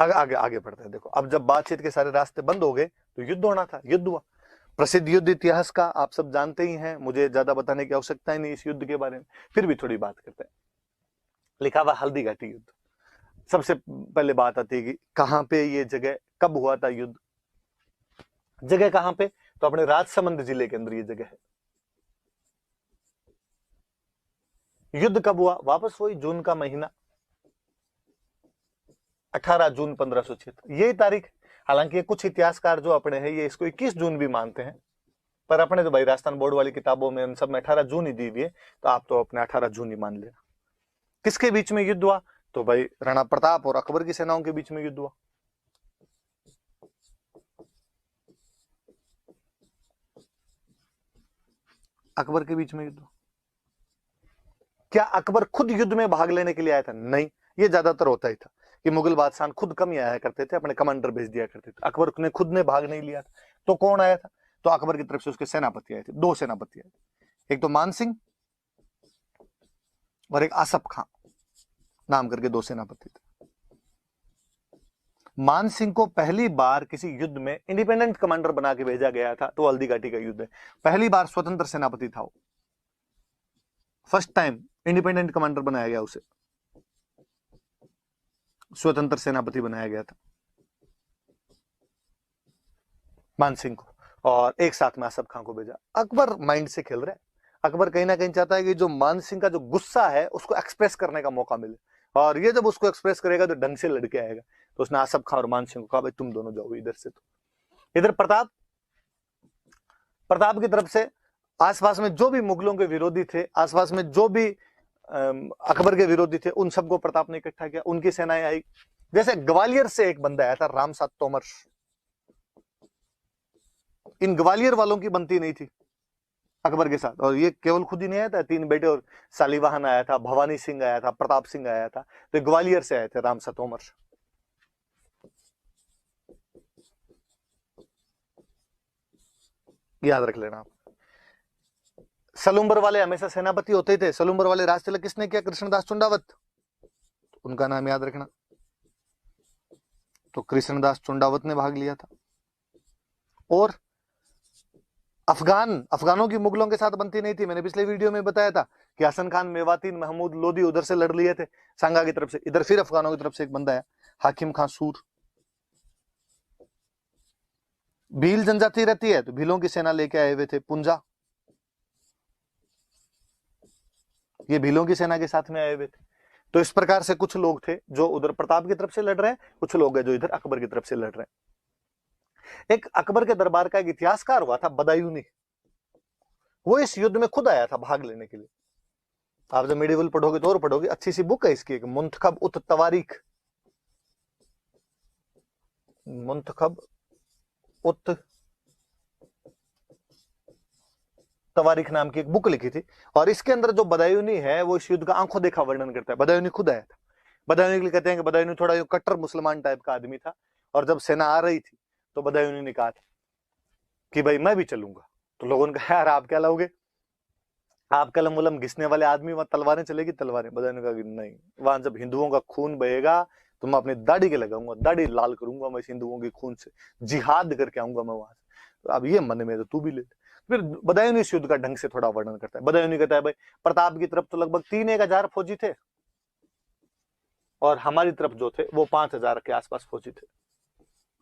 आगे आगे आगे बढ़ते हैं। देखो, अब जब बातचीत के सारे रास्ते बंद हो गए तो युद्ध होना था, युद्ध हुआ। प्रसिद्ध युद्ध इतिहास का आप सब जानते ही हैं, मुझे ज्यादा बताने की आवश्यकता ही नहीं इस युद्ध के बारे में, फिर भी थोड़ी बात करते हैं। लिखा हुआ हल्दी घाटी युद्ध। सबसे पहले बात आती है कि कहां पे ये जगह, कब हुआ था युद्ध। जगह कहां पे, तो अपने राजसमंद जिले के अंदर ये जगह है। युद्ध कब हुआ, वापस वही जून का महीना, 18 जून 1576, यही तारीख। हालांकि कुछ इतिहासकार जो अपने हैं ये इसको 21 जून भी मानते हैं, पर अपने तो भाई राजस्थान बोर्ड वाली किताबों में उन सब में 18 जून ही दी हुई है, तो आप तो अपने 18 जून ही मान लेना। किसके बीच में युद्ध हुआ, तो भाई राणा प्रताप और अकबर की सेनाओं के बीच में युद्ध हुआ। अकबर के बीच में युद्ध हुआ। क्या अकबर खुद युद्ध में भाग लेने के लिए आया था, नहीं। ये ज्यादातर होता ही था कि मुगल बादशाह खुद कम ही आया करते थे, अपने कमांडर भेज दिया करते थे। अकबर ने खुद ने भाग नहीं लिया था। तो कौन आया था, तो अकबर की तरफ से उसके सेनापति आए थे, 2 सेनापति आए थे, एक तो मान सिंह और एक आसफ खां नाम करके 2 सेनापति थे। मान सिंह को पहली बार किसी युद्ध में इंडिपेंडेंट कमांडर बना के भेजा गया था, तो हल्दी घाटी का युद्ध है, पहली बार स्वतंत्र सेनापति था वो, फर्स्ट टाइम इंडिपेंडेंट कमांडर बनाया गया, उसे स्वतंत्र सेनापति बनाया गया था मान सिंह को, और एक साथ में आसफ खां को भेजा। अकबर माइंड से खेल रहा है, अकबर कहीं ना कहीं चाहता है कि जो मान सिंह का जो गुस्सा है उसको एक्सप्रेस करने का मौका मिले, और ये जब उसको एक्सप्रेस करेगा तो ढंग से लड़के आएगा। तो उसने आसफ खां और मान सिंह को कहा, भाई तुम दोनों जाओ इधर से। तो इधर प्रताप की तरफ से आसपास में जो भी मुगलों के विरोधी थे, आसपास में जो भी अकबर के विरोधी थे, उन सबको प्रताप ने इकट्ठा किया, उनकी सेनाएं आई। जैसे ग्वालियर से एक बंदा आया था, रामसात तोमर। इन ग्वालियर वालों की बनती नहीं थी अकबर के साथ, और ये केवल खुद ही नहीं आया था, 3 बेटे और सालीवाहन आया था, भवानी सिंह आया था, प्रताप सिंह आया था, तो ग्वालियर से आए थे रामसात तोमर। याद रख लेना आप। सलूम्बर वाले हमेशा सेनापति होते थे, सलूम्बर वाले राज तिलक किसने किया, कृष्णदास चुंडावत, उनका नाम याद रखना। तो कृष्णदास चुंडावत ने भाग लिया था। और अफगानों की मुगलों के साथ बनती नहीं थी, मैंने पिछले वीडियो में बताया था कि हसन खान मेवाती महमूद लोदी उधर से लड़ लिए थे सांगा की तरफ से, इधर फिर अफगानों की तरफ से एक बंदा है हाकिम खान सूर। भील जनजाति रहती है, तो भीलों की सेना लेके आए हुए थे पुंजा, ये भीलों की सेना के साथ में आए हुए थे। तो इस प्रकार से कुछ लोग थे जो उधर प्रताप की तरफ से लड़ रहे हैं, कुछ लोग हैं जो इधर अकबर की तरफ से लड़ रहे हैं। एक अकबर के दरबार का एक इतिहासकार हुआ था बदायूनी, वो इस युद्ध में खुद आया था भाग लेने के लिए। आप जब मेडिवल पढ़ोगे तो और पढ़ोगे, अच्छी सी बुक है इसकी, एक मुंतखब उत तवारीख, मुंतखब उत तवारीख नाम की एक बुक लिखी थी, और इसके अंदर जो बदायूनी है वो इस युद्ध का आंखों देखा वर्णन करता है। बदायूनी खुद आया था। बदायूनी के लिए कहते हैं कि बदायूनी थोड़ा कट्टर मुसलमान टाइप का आदमी था, और जब सेना आ रही थी तो बदायूनी ने कहा था कि भाई मैं भी चलूंगा। तो लोगों ने कहा यार आप क्या लाओगे, आप कलम वलम घिसने वाले आदमी, वहां तलवारें चलेगी तलवारें। बदायूनी ने कहा कि नहीं, वहां जब हिंदुओं का खून बहेगा तो मैं अपनी दाढ़ी के लगाऊंगा, दाढ़ी लाल करूंगा मैं हिंदुओं के खून से, जिहाद करके आऊंगा मैं वहां से। तो अब ये मन में, तो तू भी ले। फिर बदायूनी इस युद्ध का ढंग से थोड़ा वर्णन करता है। बदायूनी कहता है भाई प्रताप की तरफ तो लगभग 3-1 हजार फौजी थे, और हमारी तरफ जो थे वो 5,000 के आसपास फौजी थे।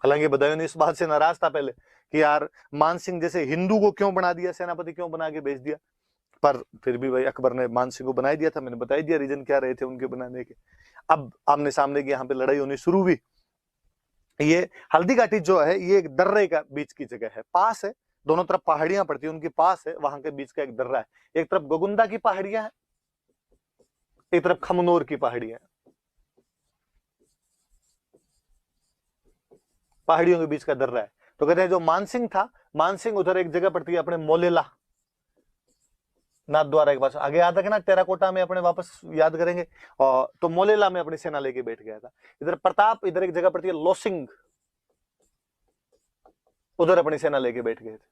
हालांकि बदायूनी इस बात से नाराज था पहले कि यार मान सिंह जैसे हिंदू को क्यों बना दिया, सेनापति क्यों बना के भेज दिया, पर फिर भी भाई अकबर ने मान सिंह को बना दिया था। मैंने बता दिया रीजन क्या रहे थे उनके बनाने के। अब आमने सामने की यहाँ पे लड़ाई होनी शुरू हुई। ये हल्दी घाटी जो है ये एक दर्रे का बीच की जगह है, पास है, दोनों तरफ पहाड़ियां पड़ती है, उनके पास है, वहां के बीच का एक दर्रा है। एक तरफ गोगुंदा की पहाड़ियां है, एक तरफ खमनोर की पहाड़ियां, पहाड़ियों के बीच का दर्रा है। तो कहते हैं जो मानसिंह था, मानसिंह उधर एक जगह पड़ती है अपने मोलेला नाथ द्वारा के पास, आगे याद रखना, टेराकोटा में अपने वापस याद करेंगे। और तो मोलेला में अपनी सेना लेके बैठ गया था। इधर प्रताप, इधर एक जगह पड़ती है लोसिंग, उधर अपनी सेना लेके बैठ गए थे।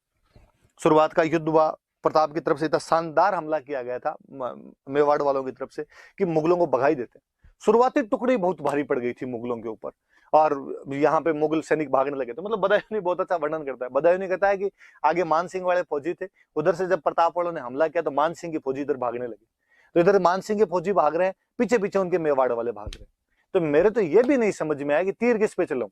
शुरुआत का युद्ध हुआ, प्रताप की तरफ से इतना शानदार हमला किया गया था मेवाड़ वालों की तरफ से कि मुगलों को भगा ही देते। शुरुआती टुकड़ी बहुत भारी पड़ गई थी मुगलों के ऊपर, और यहाँ पे मुगल सैनिक भागने लगे। तो मतलब बदायूंनी बहुत अच्छा वर्णन करता है। बदायूंनी कहता है कि आगे मान सिंह वाले फौजी थे, उधर से जब प्रताप वालों ने हमला किया तो मान सिंह की फौजी इधर भागने लगी। तो इधर मान सिंह के फौजी भाग रहे हैं, पीछे पीछे उनके मेवाड़ वाले भाग रहे हैं। तो मेरे तो ये भी नहीं समझ में आया कि तीर किस पे चलाऊं,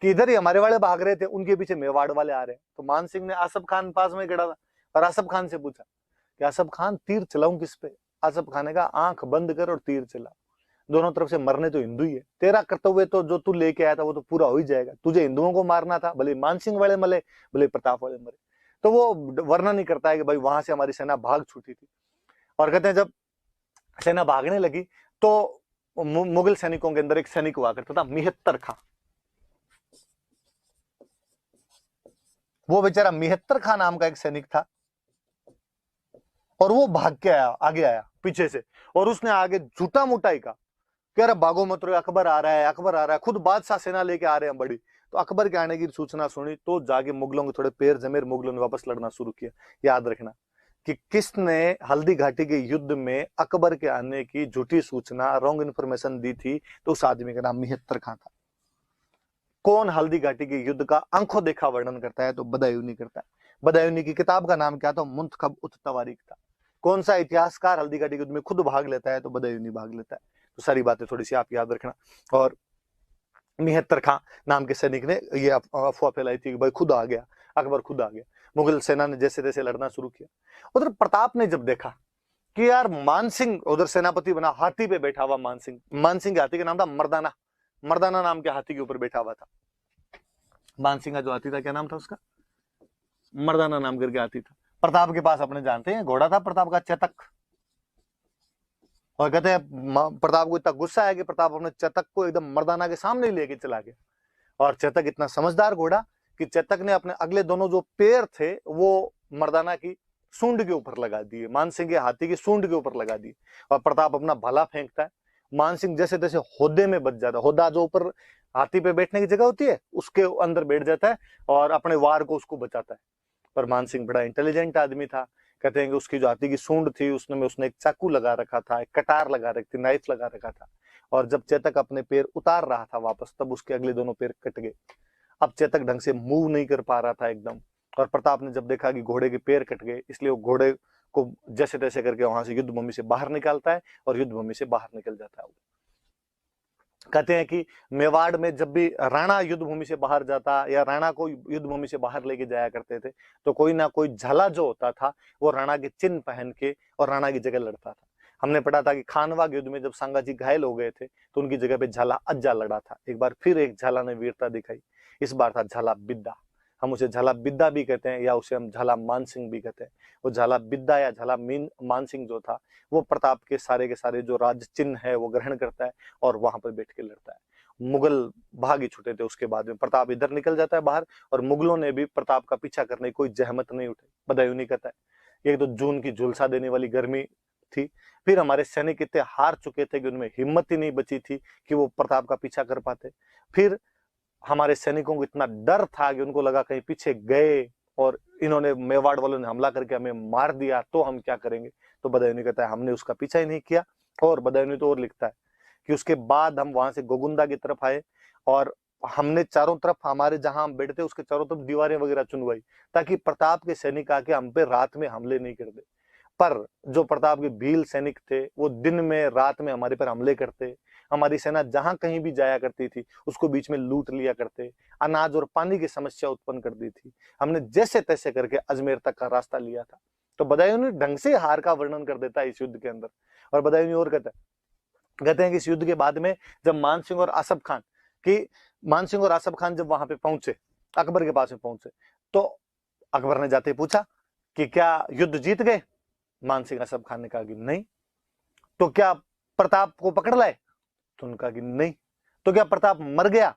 कि इधर ही हमारे वाले भाग रहे थे, उनके पीछे मेवाड़ वाले आ रहे हैं। तो मान सिंह ने आसफ खान पास में खड़ा था और आसफ खान से पूछा कि आसफ खान तीर चलाऊं किस पे? आसफ खान ने कहा आंख बंद कर और तीर चला, दोनों तरफ से मरने तो हिंदू ही है, तेरा कर्तव्य तो जो तू लेके आया था वो तो पूरा हो ही जाएगा, तुझे हिंदुओं को मारना था, भले मान सिंह वाले मरे भले प्रताप वाले मरे। तो वो वर्णन नहीं करता है कि भाई वहां से हमारी सेना भाग छूटी थी। और कहते हैं जब सेना भागने लगी तो मुगल सैनिकों के अंदर एक सैनिक हुआ करता था मिहत्तर खां। वो बेचारा मिहत्तर खां नाम का एक सैनिक था, और वो भाग के आया, आगे आया पीछे से, और उसने आगे झूठा मोटाई का कह रहा भागो मत रो, अकबर आ रहा है, अकबर आ रहा है, खुद बादशाह सेना लेके आ रहे हैं बड़ी। तो अकबर के आने की सूचना सुनी तो जाके मुगलों के थोड़े पैर जमे, मुगलों ने वापस लड़ना शुरू किया। याद रखना कि किसने हल्दी घाटी के युद्ध में अकबर के आने की झूठी सूचना, रॉन्ग इन्फॉर्मेशन दी थी, तो उस आदमी का नाम मिहत्तर खां था। कौन हल्दी घाटी के युद्ध का आंखों देखा वर्णन करता है? तो बदायूनी करता है। बदायूनी की किताब का नाम क्या था? मुंतखब उत तवारीख था। कौन सा इतिहासकार हल्दी घाटी के युद्ध में खुद भाग लेता है? तो बदायूनी भाग लेता है। तो सारी बातें थोड़ी सी आप याद रखना। और मिहत्तर खां नाम के सैनिक ने ये अफवाह फैलाई थी कि भाई खुद आ गया, अकबर खुद आ गया। मुगल सेना ने जैसे तैसे लड़ना शुरू किया। उधर प्रताप ने जब देखा कि यार मान सिंह उधर सेनापति बना, हाथी पे बैठा हुआ मान सिंह के हाथी का नाम था मर्दाना, मर्दाना नाम के हाथी के ऊपर बैठा हुआ था। मान सिंह का जो हाथी था क्या नाम था उसका? मर्दाना नाम करके हाथी था। प्रताप के पास अपने जानते हैं घोड़ा था प्रताप का, चेतक। और कहते हैं प्रताप को इतना गुस्सा है कि प्रताप अपने चेतक को एकदम मर्दाना के सामने ही लेके चला गया। और चेतक इतना समझदार घोड़ा कि चेतक ने अपने अगले दोनों जो पैर थे वो मर्दाना की सूंड के ऊपर लगा दिए, मान सिंह के हाथी की सूंड के ऊपर लगा दिए। और प्रताप अपना भाला फेंकता है, मान सिंह जैसे तैसे होदे में बच जाता है, होदा जो ऊपर हाथी पे बैठने की जगह होती है उसके अंदर बैठ जाता है और अपने वार को उसको बचाता है। पर मान सिंह बड़ा इंटेलिजेंट आदमी था। कहते हैं कि उसकी जो हाथी की सूंड थी उसने एक चाकू लगा रखा था, एक कटार लगा रखी थी, नाइफ लगा रखा था। और जब चेतक अपने पैर उतार रहा था वापस, तब उसके अगले दोनों पैर कट गए। अब चेतक ढंग से मूव नहीं कर पा रहा था एकदम। और प्रताप ने जब देखा कि घोड़े के पैर कट गए, इसलिए वो घोड़े को जैसे तैसे करके वहां से युद्ध भूमि से बाहर निकालता है और युद्ध भूमि से बाहर निकल जाता है। कहते हैं कि मेवाड़ में जब भी राणा युद्ध भूमि से बाहर जाता या राणा को युद्ध भूमि से बाहर लेके जाया करते थे, तो कोई ना कोई झाला जो होता था वो राणा के चिन्ह पहन के और राणा की जगह लड़ता था। हमने पढ़ा था कि खानवा युद्ध में जब संगाजी घायल हो गए थे तो उनकी जगह पे झाला अज्जा लड़ा था। एक बार फिर एक झाला ने वीरता दिखाई, इस बार था झाला बिद्दा। हम उसे झाला बिद्दा भी कहते हैं या उसे हम झाला मानसिंह भी कहते हैं। वो झाला बिद्दा या झाला मानसिंह जो था वो प्रताप के सारे जो राज चिन्ह है वो ग्रहण करता है और वहां पर बैठ के लड़ता है। मुगल भाग ही छूटे थे उसके बाद में, प्रताप इधर निकल जाता है बाहर और मुगलों ने भी प्रताप का पीछा करने की कोई जहमत नहीं उठाई। बदायूनी कहता है एक तो जून की झुलसा देने वाली गर्मी थी, फिर हमारे सैनिक इतने हार चुके थे कि उनमें हिम्मत ही नहीं बची थी कि वो प्रताप का पीछा कर पाते। फिर हमारे सैनिकों को इतना डर था कि उनको लगा कहीं पीछे गए और इन्होंने मेवाड़ वालों ने हमला करके हमें मार दिया तो हम क्या करेंगे। तो बदायूनी कहता है हमने उसका पीछा ही नहीं किया। और बदायूनी तो और लिखता है कि उसके बाद हम वहां से गोगुंदा की तरफ आए और हमने चारों तरफ हमारे जहां हम बैठते उसके चारों तरफ दीवारें वगैरह चुनवाई ताकि प्रताप के सैनिक आके हम पे रात में हमले नहीं कर दे। पर जो प्रताप के भील सैनिक थे वो दिन में रात में हमारे पर हमले करते, हमारी सेना जहां कहीं भी जाया करती थी उसको बीच में लूट लिया करते, अनाज और पानी की समस्या उत्पन्न कर दी थी। हमने जैसे तैसे करके अजमेर तक का रास्ता लिया था। तो बदायूनी ढंग से हार का वर्णन कर देता है इस युद्ध के अंदर। और बदायूनी और कहते हैं कि इस युद्ध के बाद में जब मान सिंह और आसफ खान जब वहां पे पहुंचे, अकबर के पास में पहुंचे, तो अकबर ने जाते पूछा कि क्या युद्ध जीत गए? मान सिंह आसफ खान ने कहा कि नहीं। तो क्या प्रताप को पकड़ लाए? तो उन्होंने कहा कि नहीं। तो क्या प्रताप मर गया?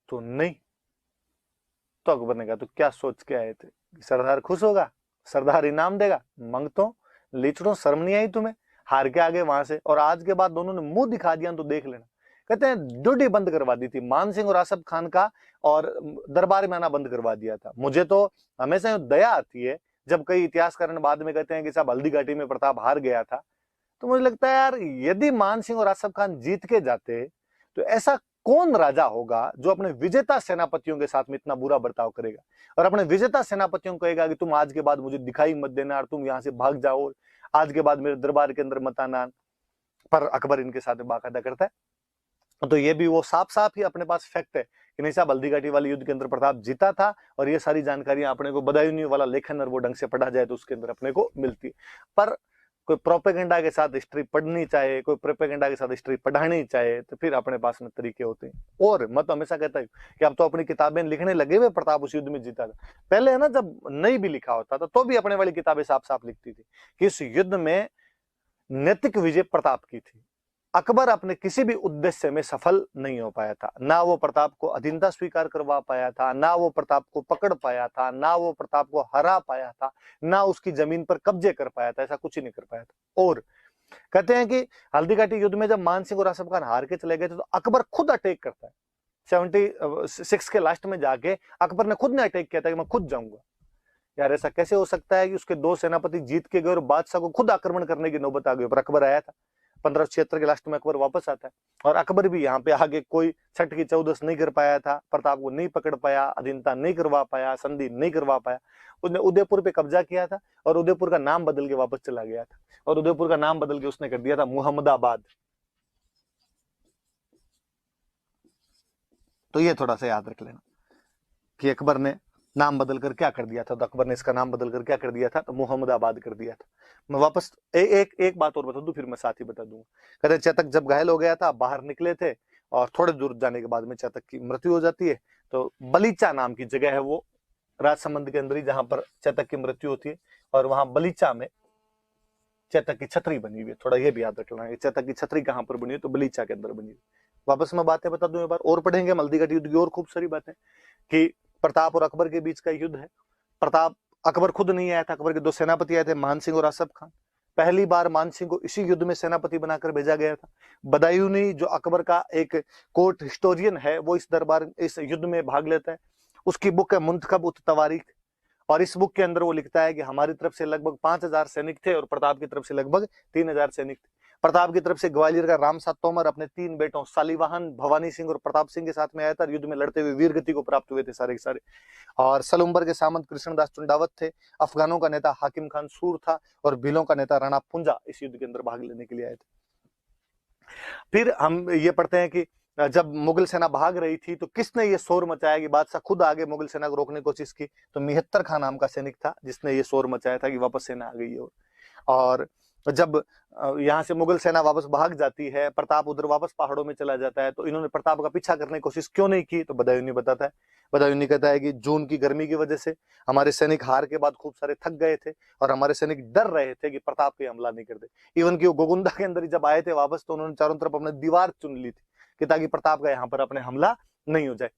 तो नहीं। तो अकबर ने कहा तो क्या सोच के आए थे? सरदार खुश होगा, सरदार इनाम देगा, मांगतो लीचड़ो, शर्म नहीं आई तुम्हें? हार के आगे वहां से, और आज के बाद दोनों ने मुंह दिखा दिया तो देख लेना। कहते हैं ड्यूटी बंद करवा दी थी मान सिंह और आसफ खान का, और दरबार में आना बंद करवा दिया था। मुझे तो हमेशा दया आती है जब कई इतिहासकार बाद में कहते हैं कि साहब हल्दी घाटी में प्रताप हार गया था, तो मुझे लगता है यार, यदि मान सिंह और आसफ खान जीत के जाते तो ऐसा कौन राजा होगा जो अपने विजेता सेनापतियों के साथ में इतना बुरा बर्ताव करेगा और अपने विजेता सेनापतियों को कहेगा कि तुम आज के बाद मुझे दिखाई मत देना और तुम यहां से भाग जाओ, आज के बाद मेरे दरबार के अंदर मत आना। पर अकबर इनके साथ बाकायदा करता है। तो ये भी वो साफ साफ ही अपने पास फैक्ट है कि नहीं साहब, हल्दी घाटी वाले युद्ध के अंदर प्रताप जीता था, और ये सारी जानकारियां अपने को बदायूं वाला लेखन और वो ढंग से पढ़ा जाए तो उसके अंदर अपने को मिलती है। पर कोई प्रोपेगेंडा के साथ हिस्ट्री पढ़नी चाहे, कोई प्रोपेगेंडा के साथ हिस्ट्री पढ़ानी चाहे, तो फिर अपने पास में तरीके होते हैं। और मैं तो हमेशा कहता हूँ कि अब तो अपनी किताबें लिखने लगे हुए, प्रताप उस युद्ध में जीता था। पहले है ना, जब नहीं भी लिखा होता था तो भी अपने वाली किताबें साफ साफ लिखती थी कि इस युद्ध में नैतिक विजय प्रताप की थी। अकबर अपने किसी भी उद्देश्य में सफल नहीं हो पाया था, ना वो प्रताप को अधीनता स्वीकार करवा पाया था, ना वो प्रताप को पकड़ पाया था, ना वो प्रताप को हरा पाया था, ना उसकी जमीन पर कब्जे कर पाया था, ऐसा कुछ ही नहीं कर पाया था। और कहते हैं कि हल्दी घाटी युद्ध में जब मान सिंह और आसफ खान हार के चले गए थे तो अकबर खुद अटैक करता है। 76 के लास्ट में जाके अकबर ने खुद ने अटैक किया था कि मैं खुद जाऊंगा। यार ऐसा कैसे हो सकता है कि उसके दो सेनापति जीत के गए और बादशाह को खुद आक्रमण करने की नौबत आ गई, पर अकबर आया था। 1576 के लास्ट में अकबर वापस आता है, और अकबर भी यहाँ पे आगे कोई छठ की चौदस नहीं कर पाया था, प्रताप को नहीं पकड़ पाया, अधीनता नहीं करवा पाया, संधि नहीं करवा पाया। उसने उदयपुर पे कब्जा किया था और उदयपुर का नाम बदल के वापस चला गया था, और उदयपुर का नाम बदल के उसने कर दिया था मुहम्मदाबाद। तो ये थोड़ा सा याद रख लेना कि अकबर ने नाम बदल कर क्या कर दिया था। तो अकबर ने इसका नाम बदल कर क्या कर दिया था, तो मुहम्मदाबाद कर दिया था। मैं वापस एक बात और बता दूं, फिर मैं साथ ही बता दूंगा। कहते चेतक जब घायल हो गया था, बाहर निकले थे, और थोड़े दूर जाने के बाद में चेतक की मृत्यु हो जाती है। तो बलीचा नाम की जगह है वो राजसमंद के अंदर ही, जहां पर चेतक की मृत्यु होती है, और वहां बलीचा में चेतक की छतरी बनी हुई है। थोड़ा ये भी याद रखना है, चेतक की छतरी कहां पर बनी हुई, तो बलीचा के अंदर बनी हुई। वापस मैं बातें बता दूं, एक बार और पढ़ेंगे हल्दी घाटी युद्ध की और खूब सारी बातें, कि प्रताप और अकबर के बीच का युद्ध है। प्रताप, अकबर खुद नहीं आया था, अकबर के दो सेनापति आए थे, मान सिंह और आसफ खान। पहली बार मान सिंह को इसी युद्ध में सेनापति बनाकर भेजा गया था। बदायूनी जो अकबर का एक कोर्ट हिस्टोरियन है, वो इस युद्ध में भाग लेता है। उसकी बुक है मुंतखब उत तवारीख, और इस बुक के अंदर वो लिखता है कि हमारी तरफ से लगभग 5000 सैनिक थे और प्रताप की तरफ से लगभग 3000 सैनिक थे। प्रताप की तरफ से ग्वालियर का रामसात तोमर अपने 3 बेटों सालीवाहन, भवानी सिंह और प्रताप सिंह के साथ में आया था। युद्ध में लड़ते हुए वीरगति को प्राप्त हुए थे सारे के सारे। और सलुम्बर के सामंत कृष्णदास चुंडावत थे। अफगानों का नेता हाकिम खान सूर था, और भीलों का नेता राणा पुंजा इस युद्ध के अंदर भाग लेने के लिए आए थे। फिर हम ये पढ़ते हैं कि जब मुगल सेना भाग रही थी तो किसने ये शोर मचाया कि बादशाह खुद आगे मुगल सेना को रोकने की कोशिश की, तो मिहत्तर खान नाम का सैनिक था जिसने ये शोर मचाया था कि वापस सेना आ गई है। और जब यहाँ से मुगल सेना वापस भाग जाती है, प्रताप उधर वापस पहाड़ों में चला जाता है, तो इन्होंने प्रताप का पीछा करने की कोशिश क्यों नहीं की, तो बदायूनी बताता है। बदायूनी कहता है कि जून की गर्मी की वजह से हमारे सैनिक हार के बाद खूब सारे थक गए थे, और हमारे सैनिक डर रहे थे कि प्रताप पे हमला नहीं कर दे। इवन कि वो गोगुंदा के अंदर जब आए थे वापस, तो उन्होंने चारों तरफ अपने दीवार चुन ली थी कि ताकि प्रताप का यहाँ पर अपने हमला नहीं हो जाए।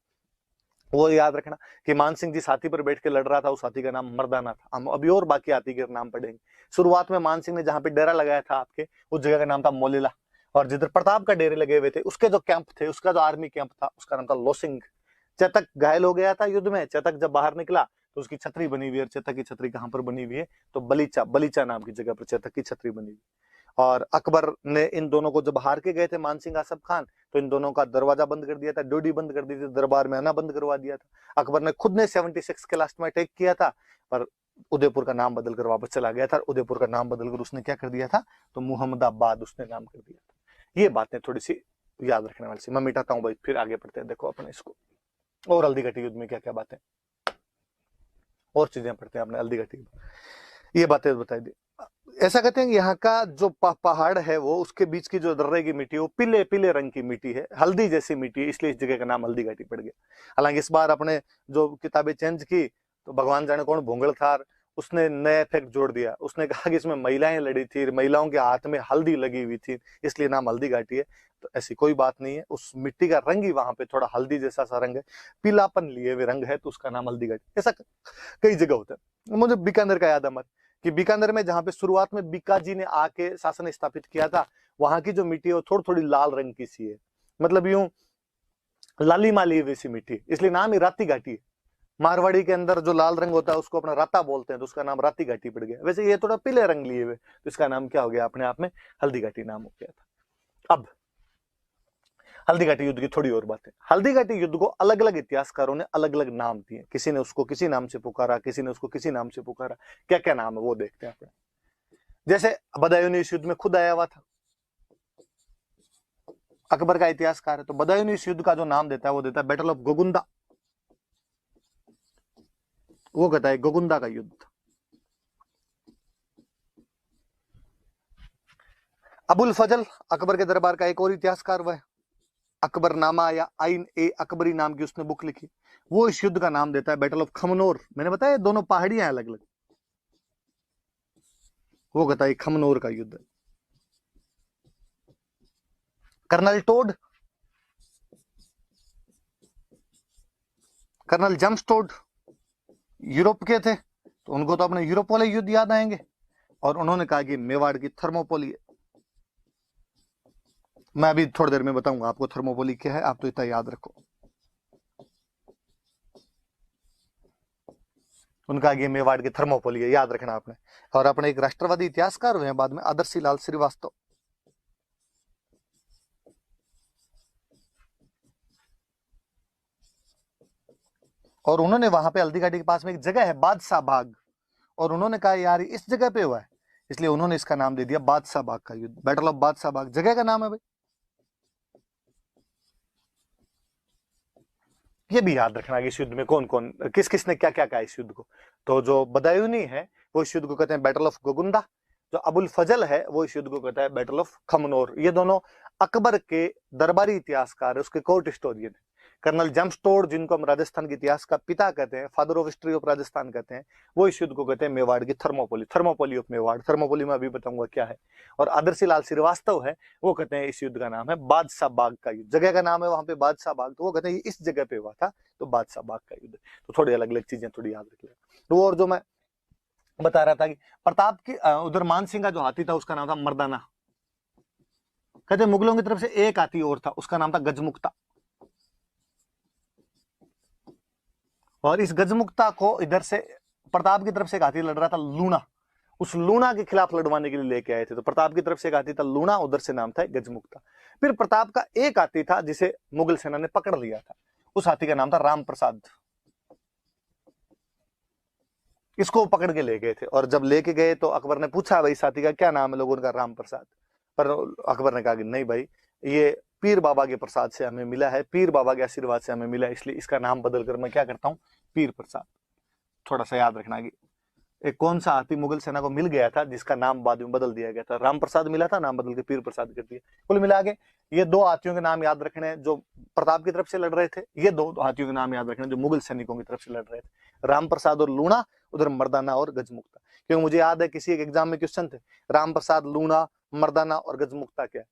वो याद रखना कि मान सिंह जिस हाथी पर बैठ के लड़ रहा था, उस हाथी का नाम मर्दाना था। हम अभी और बाकी हाथी के नाम पढ़ेंगे। शुरुआत में मान सिंह ने जहां पे डेरा लगाया था आपके, उस जगह का नाम था मोलिला, और जिधर प्रताप का डेरे लगे हुए थे उसके जो कैंप थे, उसका जो आर्मी कैंप था, उसका नाम था लोसिंग। चेतक घायल हो गया था युद्ध में। चेतक जब बाहर निकला तो उसकी छतरी बनी हुई है, और चेतक की छतरी कहां पर बनी हुई है, तो बलीचा नाम की जगह पर चेतक की छतरी बनी हुई। और अकबर ने इन दोनों को जब हार के गए थे मान सिंह आसफ खान, तो इन दोनों का दरवाजा बंद कर दिया था, ड्यूटी बंद कर दी थी, दरबार में आना बंद करवा दिया था। अकबर ने खुद ने 76 के लास्ट में अटैक किया था, पर उदयपुर का नाम बदलकर वापस चला गया था। उदयपुर का नाम बदलकर उसने क्या कर दिया था, तो मुहम्मदाबाद उसने नाम कर दिया था। ये बातें थोड़ी सी याद रखने वाली सी। मैं मिटाता हूँ भाई, फिर आगे बढ़ते हैं। देखो अपने इसको, और हल्दी घाटी युद्ध में क्या क्या बातें और चीजें पढ़ते हैं अपने हल्दी घाटी, ये बातें बताई दी। ऐसा कहते हैं कि यहाँ का जो पहाड़ है, वो उसके बीच की जो दर्रे की मिट्टी, वो पीले पीले रंग की मिट्टी है, हल्दी जैसी मिट्टी है, इसलिए इस जगह का नाम हल्दी घाटी पड़ गया। हालांकि इस बार अपने जो किताबें चेंज की, तो भगवान जाने कौन भोंगल था, उसने नया इफेक्ट जोड़ दिया। उसने कहा कि इसमें महिलाएं लड़ी थी, महिलाओं के हाथ में हल्दी लगी हुई थी, इसलिए नाम हल्दी घाटी है। तो ऐसी कोई बात नहीं है, उस मिट्टी का रंग ही वहां पे थोड़ा हल्दी जैसा सा रंग है, पीलापन लिए हुए रंग है, तो उसका नाम हल्दी घाटी। ऐसा कई जगह होता है। मुझे बीकानेर का याद है मत, कि बीकानेर में जहां पे शुरुआत में बीकाजी ने आके शासन स्थापित किया था, वहां की जो मिट्टी है वो थोड़ी थोड़ी लाल रंग की सी है, मतलब यूं लाली माली वैसी मिट्टी, इसलिए नाम ही राती घाटी है। मारवाड़ी के अंदर जो लाल रंग होता है उसको अपना राता बोलते हैं, तो उसका नाम राती घाटी पड़ गया। वैसे ये थोड़ा पीले रंग लिए हुए, तो इसका नाम क्या हो गया, अपने आप में हल्दी घाटी नाम हो गया था। अब हल्दी घाटी युद्ध की थोड़ी और बात है। हल्दी घाटी युद्ध को अलग अलग इतिहासकारों ने अलग अलग नाम दिए, किसी ने उसको किसी नाम से पुकारा, किसी ने उसको किसी नाम से पुकारा। क्या क्या नाम है वो देखते हैं अपने। जैसे बदायूंनी इस युद्ध में खुद आया हुआ था, अकबर का इतिहासकार है, तो बदायूंनी इस युद्ध का जो नाम देता है वो देता है बैटल ऑफ गोगुंदा। वो कहता है गोगुंदा का युद्ध। अबुल फजल अकबर के दरबार का एक और इतिहासकार वह है, अकबरनामा या आइन ए अकबरी नाम की उसने बुक लिखी, वो इस युद्ध का नाम देता है बैटल ऑफ खमनोर। मैंने बताया दोनों पहाड़ियां अलग अलग, वो कहता है खमनोर का युद्ध। Colonel Tod, colonel James Tod Europe के थे, तो उनको तो अपने यूरोप वाले युद्ध याद आएंगे, और उन्होंने कहा कि मेवाड़ की थर्मोपोली। मैं अभी थोड़ी देर में बताऊंगा आपको थर्मोपोली क्या है, आप तो इतना याद रखो। उनका ये मेवाड़ की थर्मोपोली है, याद रखना आपने। और अपने एक राष्ट्रवादी इतिहासकार हुए हैं बाद में, आदर्शी लाल श्रीवास्तव। और उन्होंने वहां पे हल्दी घाटी के पास में एक जगह है बादशाह बाग, और उन्होंने कहा यार इस जगह पे हुआ है, इसलिए उन्होंने इसका नाम दे दिया बादशाह बाग का युद्ध। बैटल ऑफ बादशाह बाग जगह का नाम है भाई, ये भी याद रखना कि इस युद्ध में कौन कौन किस किस ने क्या क्या कहा इस युद्ध को। तो जो बदायूनी है वो इस युद्ध को कहते हैं बैटल ऑफ गोगुंदा, जो अबुल फजल है वो इस युद्ध को कहता है बैटल ऑफ खमनोर। ये दोनों अकबर के दरबारी इतिहासकार है, उसके कोर्ट हिस्टोरियन है। कर्नल जेम्स टोड, जिनको हम राजस्थान के इतिहास का पिता कहते हैं, father of history of Rajasthan कहते हैं, वो इस युद्ध को कहते हैं मेवाड़ की Thermopylae, Thermopylae of Mewar. Thermopylae में अभी बताऊंगा क्या है। और आदर्शी लाल श्रीवास्तव है, वो कहते हैं इस युद्ध का नाम है बादशाह बाग का युद्ध। जगह का नाम है वहां पे बादशाह बाग, तो वो कहते हैं इस जगह पे हुआ था, तो बादशाह बाग का युद्ध। तो थोड़ी अलग अलग चीजें थोड़ी याद रख लेना। तो और जो मैं बता रहा था कि प्रताप की उधर मान सिंह का जो हाथी था उसका नाम था मर्दाना। कहते मुगलों की तरफ से एक हाथी और था, उसका नाम था गजमुक्ता। और इस गजमुक्ता को इधर से प्रताप की तरफ से एक हाथी लड़ रहा था लूणा, उस लूणा के खिलाफ लड़वाने के लिए लेके आए थे। तो प्रताप की तरफ से एक हाथी था लूणा, उधर से नाम था गजमुक्ता। फिर प्रताप का एक हाथी था जिसे मुगल सेना ने पकड़ लिया था, उस हाथी का नाम था राम प्रसाद। इसको पकड़ के ले गए थे, और जब लेके गए तो अकबर ने पूछा भाई साथी का क्या नाम है, लोगों ने कहा राम प्रसाद। पर अकबर ने कहा कि नहीं भाई, ये पीर बाबा के प्रसाद से हमें मिला है, पीर बाबा के आशीर्वाद से हमें मिला है, इसलिए इसका नाम बदल कर मैं क्या करता हूँ, पीर प्रसाद। थोड़ा सा याद रखना कि एक कौन सा हाथी मुगल सेना को मिल गया था जिसका नाम बाद में बदल दिया गया था। राम प्रसाद मिला था, नाम बदल के पीर प्रसाद कर दिया। कुल मिला के ये दो हाथियों के नाम याद रखने जो प्रताप की तरफ से लड़ रहे थे, ये दो हाथियों के नाम याद रखने जो मुगल सैनिकों की तरफ से लड़ रहे थे, राम प्रसाद और लूणा, उधर मर्दाना और गजमुक्ता। क्योंकि मुझे याद है किसी एक एग्जाम में क्वेश्चन थे, राम प्रसाद, लूणा, मर्दाना और गजमुक्ता क्या है।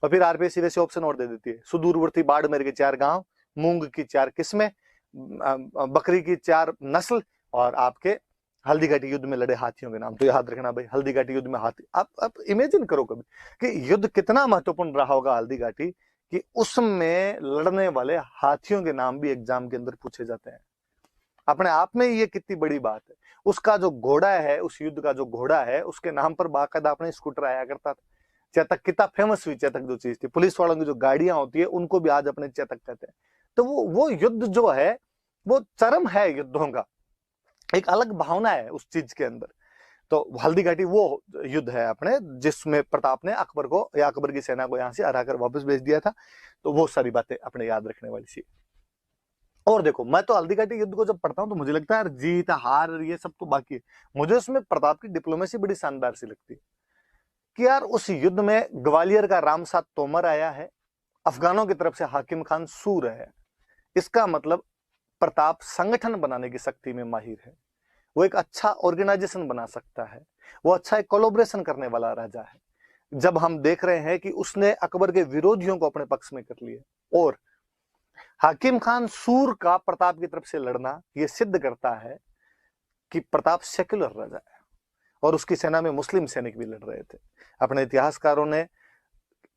और फिर आरपीएससी वैसे ऑप्शन और दे देती है, सुदूरवर्ती बाड़मेर के 4 गांव, मूंग की 4 किस्में, बकरी की 4 नस्ल, और आपके हल्दी घाटी युद्ध में लड़े हाथियों के नाम। तो याद रखना भाई, हल्दी घाटी युद्ध में हाथी, आप इमेजिन करो कभी कि युद्ध कितना महत्वपूर्ण रहा होगा हल्दी घाटी, कि उसमें लड़ने वाले हाथियों के नाम भी एग्जाम के अंदर पूछे जाते हैं। अपने आप में ये कितनी बड़ी बात है। उसका जो घोड़ा है, उस युद्ध का जो घोड़ा है, उसके नाम पर बाकायदा अपने स्कूटर आया करता था। चेतक कितना फेमस हुई, चेतक जो चीज थी, पुलिस वालों की जो गाड़ियां होती है उनको भी आज अपने चेतक कहते हैं। तो वो युद्ध जो है वो चरम है युद्धों का, एक अलग भावना है उस चीज के अंदर। तो हल्दी घाटी वो युद्ध है अपने, जिसमें प्रताप ने अकबर को या अकबर की सेना को यहां से हराकर वापस भेज दिया था। तो वो सारी बातें अपने याद रखने वाली सी। और देखो, मैं तो हल्दी घाटी युद्ध को जब पढ़ता हूं तो मुझे लगता है यार जीत हार ये सब तो बाकी है, मुझे उसमें प्रताप की डिप्लोमेसी बड़ी शानदार सी लगती है कि यार उस युद्ध में ग्वालियर का रामसात तोमर आया है, अफगानों की तरफ से हाकिम खान सूर है। इसका मतलब प्रताप संगठन बनाने की शक्ति में माहिर है, वो एक अच्छा ऑर्गेनाइजेशन बना सकता है, वो अच्छा एक कोलैबोरेशन करने वाला राजा है। जब हम देख रहे हैं कि उसने अकबर के विरोधियों को अपने पक्ष में कर लिया, और हाकिम खान सूर का प्रताप की तरफ से लड़ना यह सिद्ध करता है कि प्रताप सेक्युलर राजा है, और उसकी सेना में मुस्लिम सैनिक भी लड़ रहे थे। अपने इतिहासकारों ने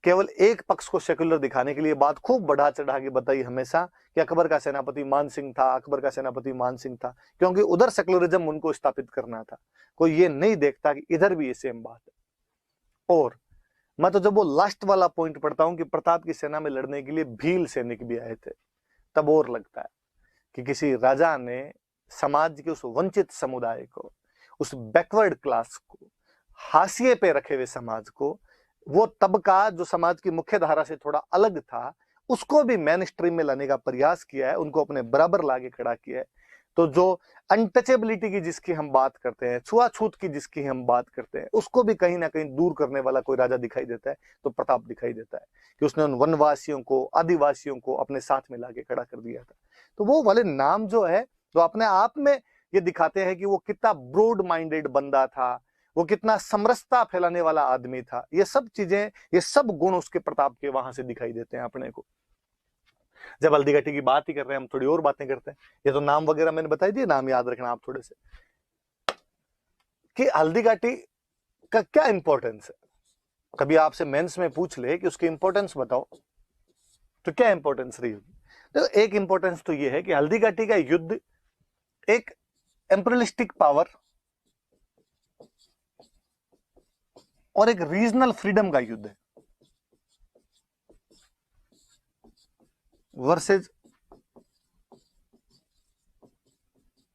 केवल एक पक्ष को सेक्युलर दिखाने के लिए बात खूब बढ़ा चढ़ा के बताई हमेशा कि अकबर का सेनापति मान सिंह था, अकबर का सेनापति मान सिंह था, क्योंकि उधर सेक्युलरिज्म उनको स्थापित करना था। कोई ये नहीं देखता कि इधर भी ये सेम बात है। और मैं तो जब वो लास्ट वाला पॉइंट पढ़ता हूं कि प्रताप की सेना में लड़ने के लिए भील सैनिक भी आए थे, तब और लगता है कि किसी राजा ने समाज के उस वंचित समुदाय को, उस बैकवर्ड क्लास को, हाशिए पे रखे हुए समाज को, वो तबका जो समाज की मुख्य धारा से थोड़ा अलग था, उसको भी मेन स्ट्रीम में लाने का प्रयास किया है, उनको अपने बराबर लाके खड़ा किया है। तो जो अनटचेबिलिटी की जिसकी हम बात करते हैं, छुआछूत की जिसकी हम बात करते हैं, उसको भी कहीं ना कहीं दूर करने वाला कोई राजा दिखाई देता है तो प्रताप दिखाई देता है कि उसने उन वनवासियों को, आदिवासियों को अपने साथ में लाके खड़ा कर दिया था। तो वो वाले नाम जो है तो अपने आप में ये दिखाते हैं कि वो कितना ब्रॉड माइंडेड बंदा था, वो कितना समरसता फैलाने वाला आदमी था। ये सब चीजें, ये सब गुण उसके प्रताप के वहां से दिखाई देते हैं अपने को। जब हल्दी घाटी की बात ही कर रहे हैं, हम थोड़ी और बातें करते हैं। ये तो नाम वगैरह मैंने बताई दिए, नाम याद रखना आप थोड़े से कि हल्दी घाटी का क्या इंपॉर्टेंस है। कभी आपसे मेंस में पूछ ले कि उसकी इंपॉर्टेंस बताओ, तो क्या इंपॉर्टेंस रही होगी? तो एक इंपॉर्टेंस तो ये है कि हल्दी घाटी का युद्ध एक एम्परियलिस्टिक पावर और एक रीजनल फ्रीडम का युद्ध है वर्सेज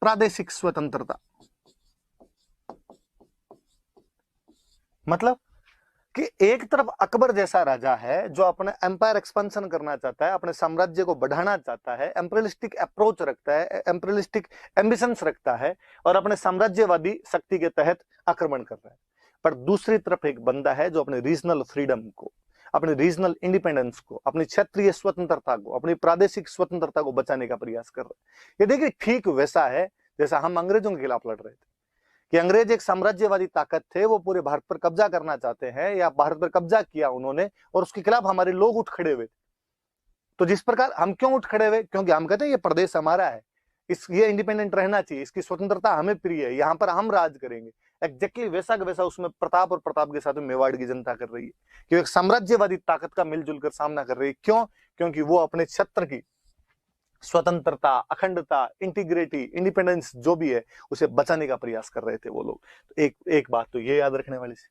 प्रादेशिक स्वतंत्रता। मतलब कि एक तरफ अकबर जैसा राजा है जो अपने एम्पायर एक्सपेंशन करना चाहता है, अपने साम्राज्य को बढ़ाना चाहता है, एम्परियलिस्टिक अप्रोच रखता है, एम्परियलिस्टिक एम्बिशंस रखता है और अपने साम्राज्यवादी शक्ति के तहत आक्रमण कर रहा है। पर दूसरी तरफ एक बंदा है जो अपने रीजनल फ्रीडम को, अपने रीजनल इंडिपेंडेंस को, अपनी क्षेत्रीय स्वतंत्रता को, अपनी प्रादेशिक स्वतंत्रता को बचाने का प्रयास कर रहा है। ये देखिए ठीक वैसा है जैसा हम अंग्रेजों के खिलाफ लड़ रहे थे कि अंग्रेज एक साम्राज्यवादी ताकत थे, वो पूरे भारत पर कब्जा करना चाहते हैं या भारत पर कब्जा किया उन्होंने और उसके खिलाफ हमारे लोग उठ खड़े हुए। तो जिस प्रकार हम क्यों उठ खड़े हुए, क्योंकि हम कहते हैं ये प्रदेश हमारा है, ये इंडिपेंडेंट रहना चाहिए, इसकी स्वतंत्रता हमें प्रिय है, यहाँ पर हम राज करेंगे। एग्जैक्टली वैसा का वैसा उसमें प्रताप और प्रताप के साथ में मेवाड़ की जनता कर रही है कि एक साम्राज्यवादी ताकत का मिलजुल कर सामना कर रही है। क्यों? क्योंकि वो अपने क्षेत्र की स्वतंत्रता, अखंडता, इंटीग्रिटी, इंडिपेंडेंस जो भी है उसे बचाने का प्रयास कर रहे थे वो लोग। तो एक बात तो ये याद रखने वाली सी।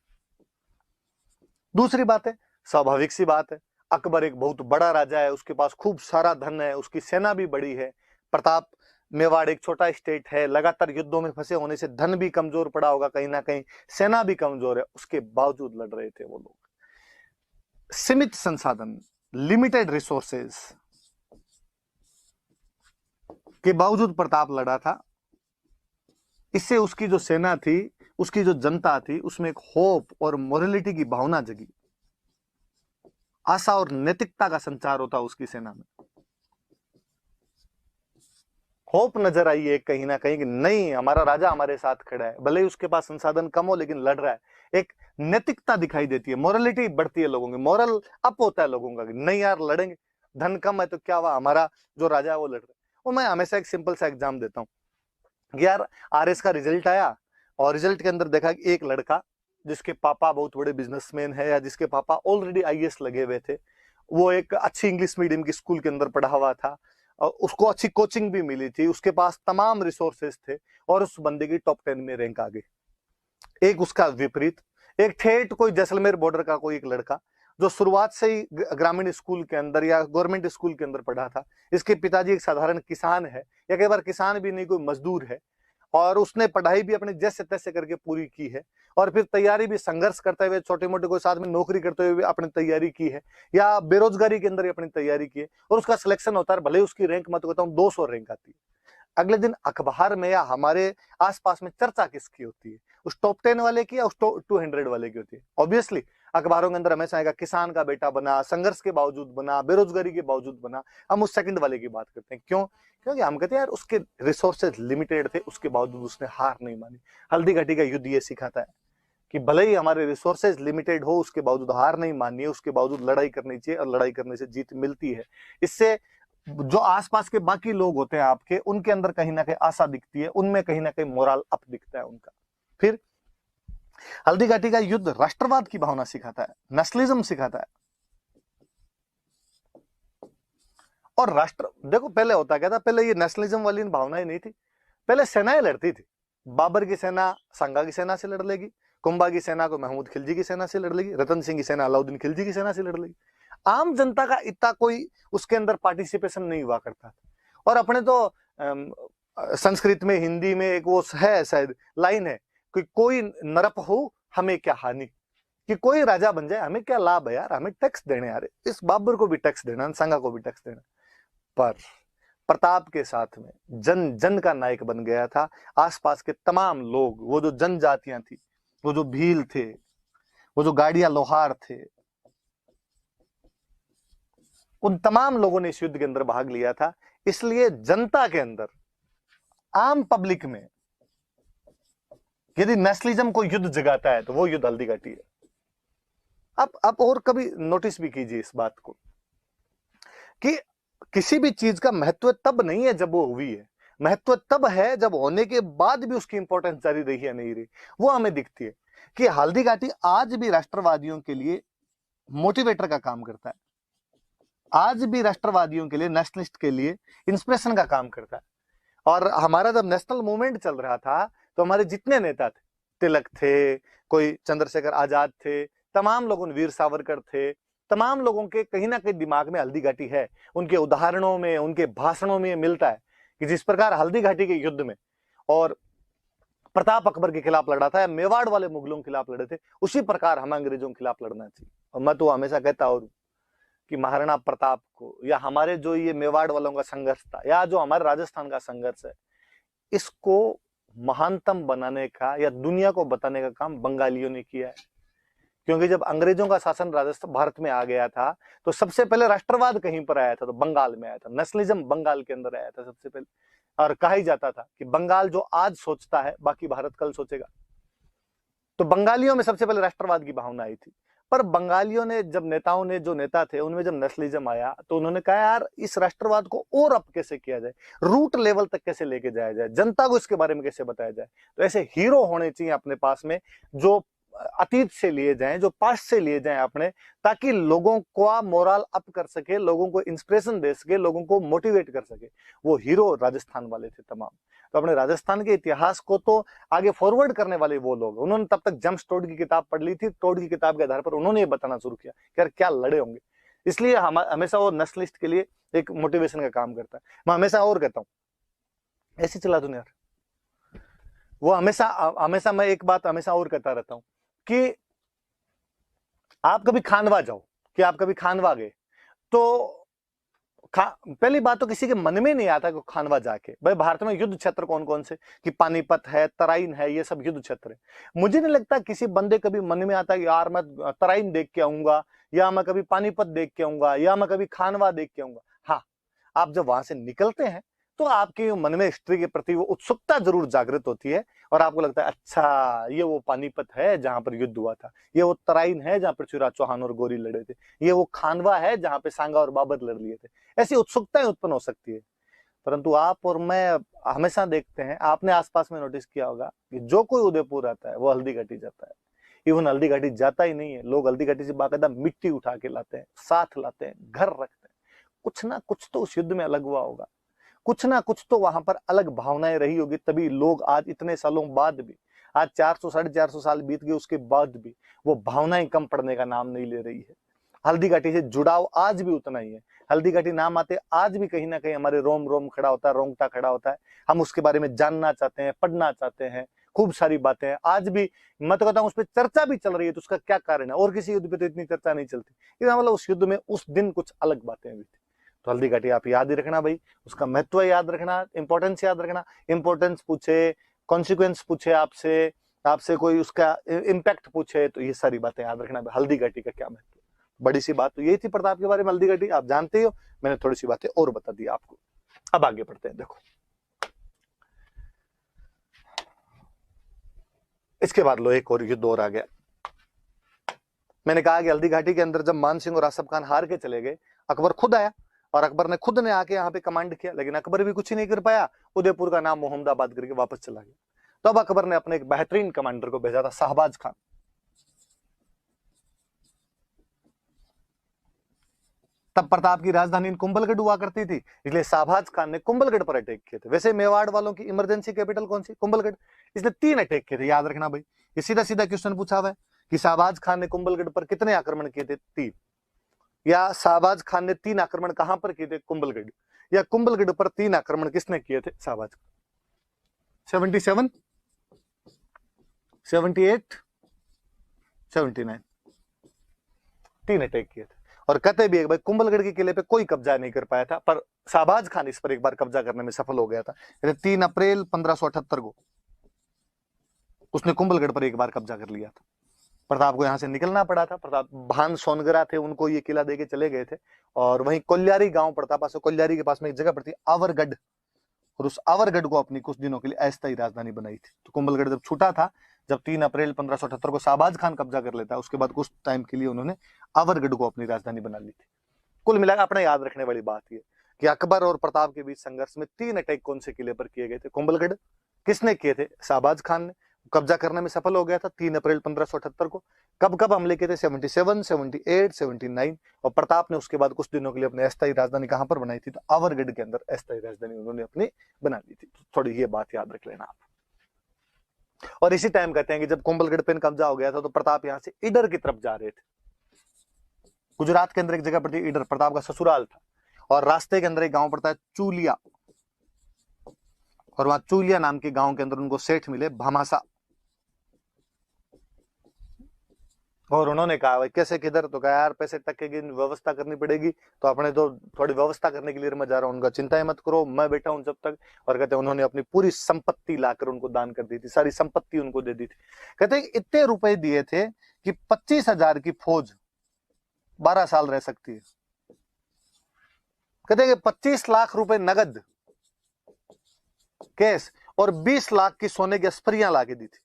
दूसरी बात है, स्वाभाविक सी बात है, अकबर एक बहुत बड़ा राजा है, उसके पास खूब सारा धन है, उसकी सेना भी बड़ी है। प्रताप, मेवाड़ एक छोटा स्टेट है, लगातार युद्धों में फंसे होने से धन भी कमजोर पड़ा होगा कहीं ना कहीं, सेना भी कमजोर है, उसके बावजूद लड़ रहे थे वो लोग। सीमित संसाधन, लिमिटेड रिसोर्सेज के बावजूद प्रताप लड़ा था। इससे उसकी जो सेना थी, उसकी जो जनता थी, उसमें एक होप और मोरलिटी की भावना जगी, आशा और नैतिकता का संचार होता उसकी सेना में। होप नजर आई है कहीं ना कहीं कि नहीं, हमारा राजा हमारे साथ खड़ा है, भले ही उसके पास संसाधन कम हो लेकिन लड़ रहा है। एक नैतिकता दिखाई देती है, मोरलिटी बढ़ती है लोगों की, मोरल अप होता है लोगों का कि नहीं यार लड़ेंगे, धन कम है तो क्या हुआ, हमारा जो राजा है वो लड़ रहा है। और मैं हमेशा एक सिंपल सा एग्जाम देता हूँ यार, आरएस का रिजल्ट आया और रिजल्ट के अंदर देखा कि एक लड़का जिसके पापा बहुत बड़े बिजनेसमैन है या जिसके पापा ऑलरेडी आईएएस लगे हुए थे, वो एक अच्छी इंग्लिश मीडियम की स्कूल के अंदर पढ़ा हुआ था और उसको अच्छी कोचिंग भी मिली थी, उसके पास तमाम रिसोर्सेज थे और उस बंदे की टॉप 10 में रैंक आ गई। एक उसका विपरीत, एक ठेठ कोई जैसलमेर बॉर्डर का कोई एक लड़का जो शुरुआत से ही ग्रामीण स्कूल के अंदर या गवर्नमेंट स्कूल के अंदर पढ़ा था, इसके पिताजी एक साधारण किसान है या कई बार किसान भी नहीं, कोई मजदूर है, और उसने पढ़ाई भी अपने जैसे तैसे करके पूरी की है और फिर तैयारी भी संघर्ष करते हुए, छोटे मोटे कोई साथ में नौकरी करते हुए भी अपनी तैयारी की है या बेरोजगारी के अंदर अपनी तैयारी की है और उसका सिलेक्शन होता है, भले उसकी रैंक मत कहता हूँ 200 रैंक आती है। अगले दिन अखबार में या हमारे आसपास में चर्चा किसकी होती है, उस टॉप 10 वाले की या उस 200 वाले की होती है? ऑब्वियसली अखबारों के अंदर हमेशा आएगा किसान का बेटा बना, संघर्ष के बावजूद बना, बेरोजगारी के बावजूद बना। हम उस सेकंड वाले की बात करते हैं। क्यों? क्योंकि हम कहते हैं यार उसके रिसोर्सेज लिमिटेड थे, उसके बावजूद उसने हार नहीं मानी। हल्दी घाटी का युद्ध ये सिखाता है कि भले ही हमारे रिसोर्सेज लिमिटेड हो, उसके बावजूद हार नहीं माननी है, उसके बावजूद लड़ाई करनी चाहिए और लड़ाई करने से जीत मिलती है। इससे जो आसपास के बाकी लोग होते हैं आपके, उनके अंदर कहीं ना कहीं आशा दिखती है, उनमें कहीं ना कहीं मोरल अप दिखता है उनका। फिर हल्दी घाटी का युद्ध राष्ट्रवाद की भावना सिखाता है, नेशनलिज्म सिखाता है। और राष्ट्र, देखो पहले होता क्या था, पहले ये नेशनलिज्म वाली भावनाएं नहीं थी, पहले सेनाएं लड़ती थी। बाबर की सेना संगा की सेना से लड़ लेगी, कुंभा की सेना को महमूद खिलजी की सेना से लड़ लेगी, रतन सिंह की सेना अलाउद्दीन खिलजी की सेना से लड़ लेगी। आम जनता का इतना कोई उसके अंदर पार्टिसिपेशन नहीं हुआ करता था। और अपने तो संस्कृत में, हिंदी में एक वो है शायद लाइन है कि कोई नरप हो हमें क्या हानि, कि कोई राजा बन जाए हमें क्या लाभ है यार, हमें टैक्स देने यार, इस बाबर को भी टैक्स देना, संगा को भी टैक्स देना। पर प्रताप के साथ में जन जन का नायक बन गया था। आसपास के तमाम लोग, वो जो जनजातियां थी, वो जो भील थे, वो जो गाड़िया लोहार थे, उन तमाम लोगों ने इस युद्ध के अंदर भाग लिया था। इसलिए जनता के अंदर, आम पब्लिक में यदि नेशनलिज्म को युद्ध जगाता है तो वो युद्ध हल्दी घाटी है। आप और कभी नोटिस भी कीजिए इस बात को कि किसी भी चीज का महत्व तब नहीं है जब वो हुई है, महत्व तब है जब होने के बाद भी उसकी इंपॉर्टेंस जारी रही है नहीं रही, वो हमें दिखती है। कि हल्दी घाटी आज भी राष्ट्रवादियों के लिए मोटिवेटर का काम करता है, आज भी राष्ट्रवादियों के लिए, नेशनलिस्ट के लिए इंस्पिरेशन का काम करता है। और हमारा जब नेशनल मूवमेंट चल रहा था तो हमारे जितने नेता थे, तिलक थे, कोई चंद्रशेखर आजाद थे, तमाम लोगों, वीर सावरकर थे, तमाम लोगों के कहीं ना कहीं दिमाग में हल्दी घाटी है। उनके उदाहरणों में, उनके भाषणों में मिलता है कि जिस प्रकार हल्दी घाटी के युद्ध में और प्रताप अकबर के खिलाफ लड़ा था, या मेवाड़ वाले मुगलों के खिलाफ लड़े थे, उसी प्रकार हमें अंग्रेजों के खिलाफ लड़ना चाहिए। और मैं तो हमेशा कहता हूं कि महाराणा प्रताप को, या हमारे जो ये मेवाड़ वालों का संघर्ष था, या जो हमारे राजस्थान का संघर्ष है, इसको महानतम बनाने का या दुनिया को बताने का काम बंगालियों ने किया है। क्योंकि जब अंग्रेजों का शासन राजस्थान भारत में आ गया था तो सबसे पहले राष्ट्रवाद कहीं पर आया था, तो बंगाल में आया था। नेशनलिज्म बंगाल के अंदर आया था सबसे पहले। और कहा ही जाता था कि बंगाल जो आज सोचता है बाकी भारत कल सोचेगा। तो बंगालियों में सबसे पहले राष्ट्रवाद की भावना आई थी। पर बंगालियों ने, जब नेताओं ने, जो नेता थे उनमें जब नेशनलिज्म आया तो उन्होंने कहा यार इस राष्ट्रवाद को और अप कैसे किया जाए, रूट लेवल तक कैसे लेके जाया जाए, जनता को इसके बारे में कैसे बताया जाए। तो ऐसे हीरो होने चाहिए अपने पास में, जो अतीत से लिए जाएं, जो पास्ट से लिए जाएं अपने, ताकि लोगों का मोरल अप कर सके, लोगों को इंस्पिरेशन दे सके, लोगों को मोटिवेट कर सके। वो हीरो राजस्थान वाले थे तमाम। तो अपने राजस्थान के इतिहास को तो आगे फॉरवर्ड करने वाले वो लोग, उन्होंने तब तक जेम्स टोड की किताब पढ़ ली थी। टोड की किताब के आधार पर उन्होंने ये बताना शुरू किया कि यार क्या लड़े होंगे। इसलिए हम हमेशा वो नेशनलिस्ट के लिए एक मोटिवेशन का काम करता है। मैं हमेशा और कहता हूँ ऐसे चला दूं यार, वो हमेशा हमेशा मैं एक बात हमेशा और कहता रहता हूं कि आप कभी खानवा जाओ, कि आप कभी खानवा गए तो पहली बात तो किसी के मन में नहीं आता कि खानवा जाके, भाई भारत में युद्ध क्षेत्र कौन कौन से, कि पानीपत है, तराइन है, ये सब युद्ध क्षेत्र है। मुझे नहीं लगता किसी बंदे कभी मन में आता कि यार मैं तराइन देख के आऊंगा, या मैं कभी पानीपत देख के आऊंगा, या मैं कभी खानवा देख के आऊंगा। हाँ, आप जब वहां से निकलते हैं तो आपके मन में हिस्ट्री के प्रति वो उत्सुकता जरूर जागृत होती है, और आपको लगता है अच्छा ये वो पानीपत है जहां पर युद्ध हुआ था, ये वो तराइन है जहां पृथ्वीराज चौहान और गोरी लड़े थे, ये वो खानवा है जहां पे सांगा और बाबर लड़ लिए थे। ऐसी उत्सुकताएं उत्पन्न हो सकती है। परंतु आप और मैं हमेशा देखते हैं, आपने आसपास में नोटिस किया होगा कि जो कोई उदयपुर आता है वो हल्दी घाटी जाता है। इवन हल्दी घाटी जाता ही नहीं है, लोग हल्दी घाटी से बाकायदा मिट्टी उठा के लाते हैं, साथ लाते हैं, घर रखते हैं। कुछ ना कुछ तो उस युद्ध में अलग हुआ होगा, कुछ ना कुछ तो वहां पर अलग भावनाएं रही होगी, तभी लोग आज इतने सालों बाद भी, आज 400 450 साल बीत गए उसके बाद भी वो भावनाएं कम पड़ने का नाम नहीं ले रही है। हल्दी घाटी से जुड़ाव आज भी उतना ही है। हल्दी घाटी नाम आते आज भी कहीं ना कहीं हमारे रोम रोम खड़ा होता है, रोंगटा खड़ा होता है। हम उसके बारे में जानना चाहते हैं, पढ़ना चाहते हैं, खूब सारी बातें हैं आज भी। मैं तो कहता हूँ उस पर चर्चा भी चल रही है, तो उसका क्या कारण है? और किसी युद्ध पे तो इतनी चर्चा नहीं चलती, इसका मतलब उस युद्ध में उस दिन कुछ अलग बातें हुई थी। तो हल्दी घाटी आप याद ही रखना भाई, उसका महत्व याद रखना, इंपॉर्टेंस याद रखना। इंपॉर्टेंस पूछे, कॉन्सिक्वेंस पूछे आपसे, आपसे कोई उसका इम्पैक्ट पूछे, तो ये सारी बातें याद रखना, हल्दी घाटी का क्या महत्व। बड़ी सी बात तो यही थी प्रताप के बारे में, हल्दी घाटी आप जानते ही हो, मैंने थोड़ी सी बातें और बता दी आपको। अब आगे बढ़ते हैं। देखो इसके बाद लो एक और युद्ध और आ गया। मैंने कहा कि हल्दी घाटी के अंदर जब मान सिंह और आसफ खान हार के चले गए, अकबर खुद आया, और अकबर ने खुद ने आके यहाँ पे कमांड किया, लेकिन अकबर भी कुछ ही नहीं कर पाया, उदयपुर का नाम मोहम्मदाबाद करके वापस चला गया। तो अब अकबर ने अपने एक बेहतरीन कमांडर को भेजा था, शाहबाज खान। तब प्रताप की राजधानी कुंभलगढ़ हुआ करती थी, इसलिए शाहबाज खान ने कुंभलगढ़ पर अटैक किए थे। वैसे मेवाड़ वालों की इमरजेंसी कैपिटल कौन सी? कुंभलगढ़। इसने 3 अटैक किए थे, याद रखना भाई। ये सीधा सीधा क्वेश्चन पूछा हुआ है कि शाहबाज खान ने कुंभलगढ़ पर कितने आक्रमण किए थे? 3। या शाहबाज खान ने 3 आक्रमण कहां पर किए थे? कुंभलगढ़। या कुंभलगढ़ पर 3 आक्रमण किसने किए थे? शाहबाज। 77, 78, 79, 3 अटैक किए थे। और कहते भी है भाई कुंभलगढ़ के किले पे कोई कब्जा नहीं कर पाया था, पर शाहबाज खान इस पर एक बार कब्जा करने में सफल हो गया था। 3 अप्रैल 1578 को उसने कुंभलगढ़ पर एक बार कब्जा कर लिया था। प्रताप को यहां से निकलना पड़ा था। प्रताप भान सोनगरा थे, उनको ये किला देके चले गए थे। और वहीं कोल्यारी गांव पड़ता, पास कोल्यारी के पास में एक जगह पड़ती आवरगढ़, और उस आवरगढ़ को अपनी कुछ दिनों के लिए अस्थायी राजधानी बनाई थी। तो कुंभलगढ़ जब छूटा था, जब 3 अप्रैल 1578 को शाहबाज खान कब्जा कर लेता है, उसके बाद कुछ टाइम के लिए उन्होंने आवरगढ़ को अपनी राजधानी बना ली थी। कुल मिलाकर अपने याद रखने वाली बात यह कि अकबर और प्रताप के बीच संघर्ष में 3 अटैक कौन से किले पर किए गए थे? कुंभलगढ़। किसने किए थे? शाहबाज खान ने। कब्जा करने में सफल हो गया था 3 अप्रैल 1578 को। कब कब हमले किए थे? 77, 78, 79। और प्रताप ने उसके बाद कुछ दिनों के लिए अपनी अस्थायी राजधानी कहां पर बनाई थी? तो आवरगढ़ के अंदर अस्थायी राजधानी उन्होंने अपनी बना ली थी। थोड़ी ये बात याद रख लेना आप। और इसी टाइम कहते हैं कि जब कुंभलगढ़ पे कब्जा हो गया था, तो प्रताप यहां से ईडर की तरफ जा रहे थे। गुजरात के अंदर एक जगह पड़ती है ईडर, प्रताप का ससुराल था। और रास्ते के अंदर एक गांव पड़ता है चूलिया, और वहां चूलिया नाम के गांव के अंदर उनको सेठ मिले भामासा। और उन्होंने कहा भाई कैसे किधर? तो कहा यार पैसे टके की व्यवस्था करनी पड़ेगी, तो अपने तो थोड़ी व्यवस्था करने के लिए मैं जा रहा हूँ, उनका चिंता मत करो, मैं बैठा हूं जब तक। और कहते हैं उन्होंने अपनी पूरी संपत्ति लाकर उनको दान कर दी थी, सारी संपत्ति उनको दे दी थी। कहते हैं इतने रुपए दिए थे कि 25,000 की फौज 12 साल रह सकती है। कहते हैं कि 25 लाख रुपए नगद कैश और 20 लाख की सोने की अस्परियां लाके दी थी।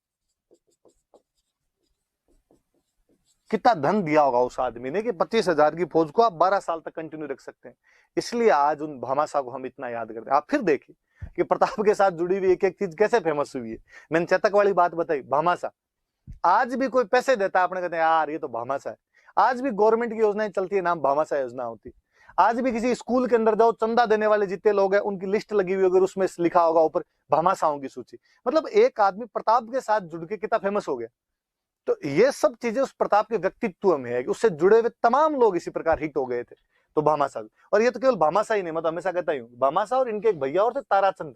कितना धन दिया होगा उस आदमी ने कि 25,000 की फौज को आप 12 साल तक कंटिन्यू रख सकते हैं। इसलिए आज उन भामाशाह को हम इतना याद करते हैं। आप फिर देखिए कि प्रताप के साथ जुड़ी हुई एक एक चीज कैसे फेमस हुई है। मैंने चेतक वाली बात बताई, भामाशाह। आज भी कोई पैसे देता है, अपने कहते हैं यार ये तो भामाशाह है। आज भी गवर्नमेंट की योजनाएं चलती है, नाम भामाशाह योजना होती है। आज भी किसी स्कूल के अंदर जाओ, चंदा देने वाले जितने लोग हैं उनकी लिस्ट लगी हुई, अगर उसमें लिखा होगा ऊपर भामाशाहों की सूची। मतलब एक आदमी प्रताप के साथ जुड़ के कितना फेमस हो गया। तो ये सब चीजें उस प्रताप के व्यक्तित्व में है कि उससे जुड़े हुए तमाम लोग इसी प्रकार हिट हो गए थे। तो भामाशाह, और ये तो केवल भामाशाह ही नहीं, मैं तो हमेशा कहता ही हूँ, भामाशाह और इनके एक भैया और थे ताराचंद,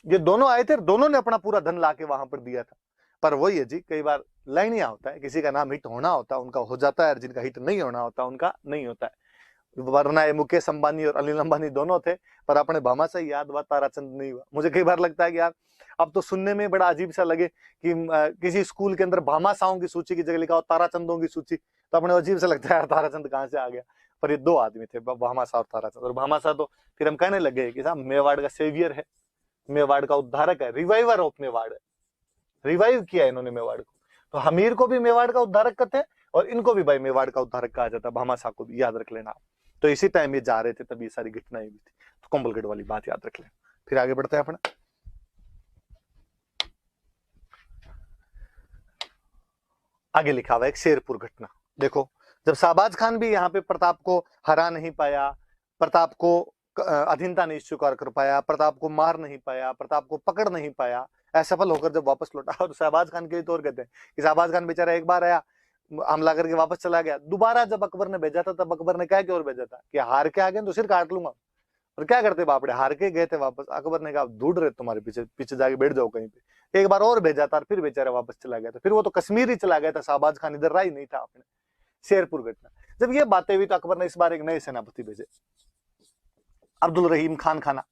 ये दोनों आए थे, दोनों ने अपना पूरा धन लाके वहां पर दिया था। पर वही है जी, कई बार लाइनिया होता है, किसी का नाम हिट होना होता है उनका हो जाता है, जिनका हिट नहीं होना होता उनका नहीं होता है। वरना ये मुकेश अंबानी और अनिल अंबानी दोनों थे, पर अपने भामाशाह याद हुआ, ताराचंद नहीं हुआ। मुझे कई बार लगता है कि यार अब तो सुनने में बड़ा अजीब सा लगे कि किसी स्कूल के अंदर भामाशाहों की सूची की जगह लिखा हो ताराचंदों की सूची, तो अपने अजीब सा लगता है यार ताराचंद कहां से आ गया। पर ये 2 आदमी थे, भामाशाह और ताराचंद। और भामाशाह तो फिर हम कहने लगे कि साहब मेवाड़ का सेवियर है, मेवाड़ का उद्धारक है, रिवाइवर ऑफ मेवाड़ है, रिवाइव किया इन्होंने मेवाड़ को। तो हमीर को भी मेवाड़ का उद्धारक कहते हैं, और इनको भी भाई मेवाड़ का उद्धारक कहा जाता है, भामाशाह को भी, याद रख लेना आप। तो इसी टाइम ये जा रहे थे, तभी ये सारी घटनाएं भी थी। तो कुंभलगढ़ वाली बात याद रख लें। फिर आगे बढ़ते हैं अपना। आगे लिखा हुआ एक शेरपुर घटना देखो। जब शाहबाज खान भी यहाँ पे प्रताप को हरा नहीं पाया, प्रताप को अधीनता नहीं स्वीकार कर पाया, प्रताप को मार नहीं पाया, प्रताप को पकड़ नहीं पाया, असफल होकर जब वापस लौटा, और शाहबाज खान के लिए तो और कहते हैं कि शाहबाज खान बेचारा एक बार आया, हमला करके वापस चला गया। दोबारा जब अकबर ने भेजा था, तब अकबर ने क्या की ओर भेजा था कि हार के आ गए तो सिर काट लूंगा। और क्या करते बापड़े, हार के गए थे वापस। अकबर ने कहा ढूंढ रहे तुम्हारे पीछे, पीछे जाके बैठ जाओ कहीं पे। एक बार और भेजा था, फिर बेचारा वापस चला गया था। फिर वो तो कश्मीर ही चला गया था, शाहबाज खान इधर रहा ही नहीं था। आपने शेरपुर घटना जब ये बातें हुई, तो अकबर ने इस बार एक नए सेनापति भेजे, अब्दुल रहीम खान खाना।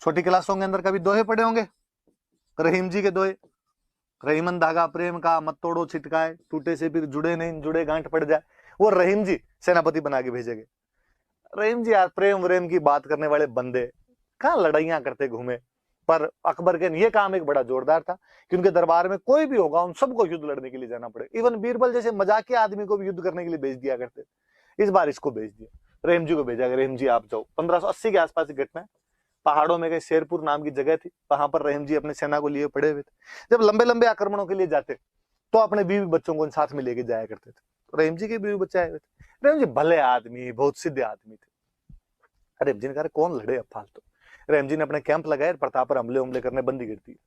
छोटी क्लासों के अंदर कभी दोहे पढ़े होंगे, रहीम जी के दोहे, रहीमन धागा प्रेम का मत तोड़ो छिटकाए, टूटे से फिर जुड़े नहीं, जुड़े गांठ पड़ जाए। वो रहीम जी सेनापति बना के भेजेंगे। रहीम जी यार प्रेम व्रेम की बात करने वाले बंदे, कहां लड़ाइयां करते घूमे। पर अकबर के ये काम एक बड़ा जोरदार था कि उनके दरबार में कोई भी होगा उन सबको युद्ध लड़ने के लिए जाना पड़े। इवन बीरबल जैसे मजाकिया आदमी को भी युद्ध करने के लिए भेज दिया करते। इस बार इसको भेज दिया, रहीम जी को भेजा गया, रहीम जी आप जाओ। 1580 के आसपास की घटना है। पहाड़ों में कहीं शेरपुर नाम की जगह थी, वहां पर रहीम जी अपने सेना को लिए पड़े हुए थे। जब लंबे लंबे आक्रमणों के लिए जाते, तो अपने बीवी बच्चों को साथ में लेके जाया करते थे। तो रहीम जी के बीवी बच्चे आए हुए थे। रहीम जी भले आदमी, बहुत सीधे आदमी थे। रहीम जी ने कहा कौन लड़े अब फालतू। रहीम जी ने अपने कैंप लगाए, प्रताप पर हमले करने बंदी कर दी।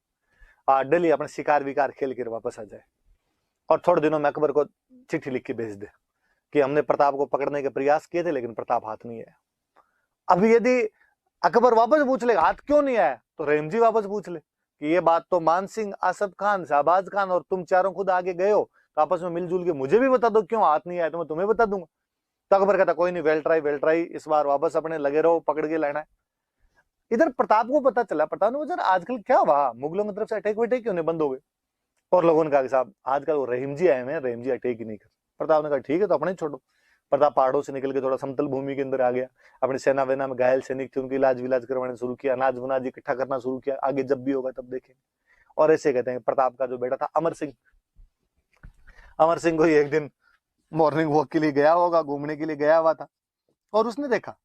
डेली अपने शिकार विकार खेल कर वापस आ जाए, और थोड़े दिनों में अकबर को चिट्ठी लिख के भेज दे कि हमने प्रताप को पकड़ने के प्रयास किए थे लेकिन प्रताप हाथ नहीं आया। अब यदि अकबर वापस पूछ ले हाथ क्यों नहीं आया, तो रहीम जी वापस पूछ ले कि ये बात तो मान सिंह, आसफ खान, शहबाज खान और तुम चारों खुद आगे गए हो, तो आपस में मिलजुल के मुझे भी बता दो क्यों हाथ नहीं आया, तो मैं तुम्हें बता दूंगा। तो अकबर कहता कोई नहीं, वेल ट्राई, इस बार वापस अपने लगे रहो, पकड़ के लाना है। इधर प्रताप को पता चला, प्रताप ने बोला आजकल क्या हुआ, मुगलों की तरफ से अटैक वटैक क्यों नहीं बंद हो गए। और लोगों ने कहा कि साहब आजकल वो रहीम जी आए हैं, रहीम जी अटैक ही नहीं कर। प्रताप ने कहा ठीक है तो अपने छोड़ो। प्रताप पहाड़ों से निकल के थोड़ा समतल भूमि के अंदर आ गया, अपनी सेना वेना में घायल सैनिक थे उनकी इलाज विलाज करवाना शुरू किया, अनाज वनाज इकट्ठा करना शुरू किया, आगे जब भी होगा तब देखेंगे। और ऐसे कहते हैं प्रताप का जो बेटा था अमर सिंह, अमर सिंह को एक दिन मॉर्निंग वॉक के लिए गया होगा, घूमने के लिए गया हुआ था, और उसने देखा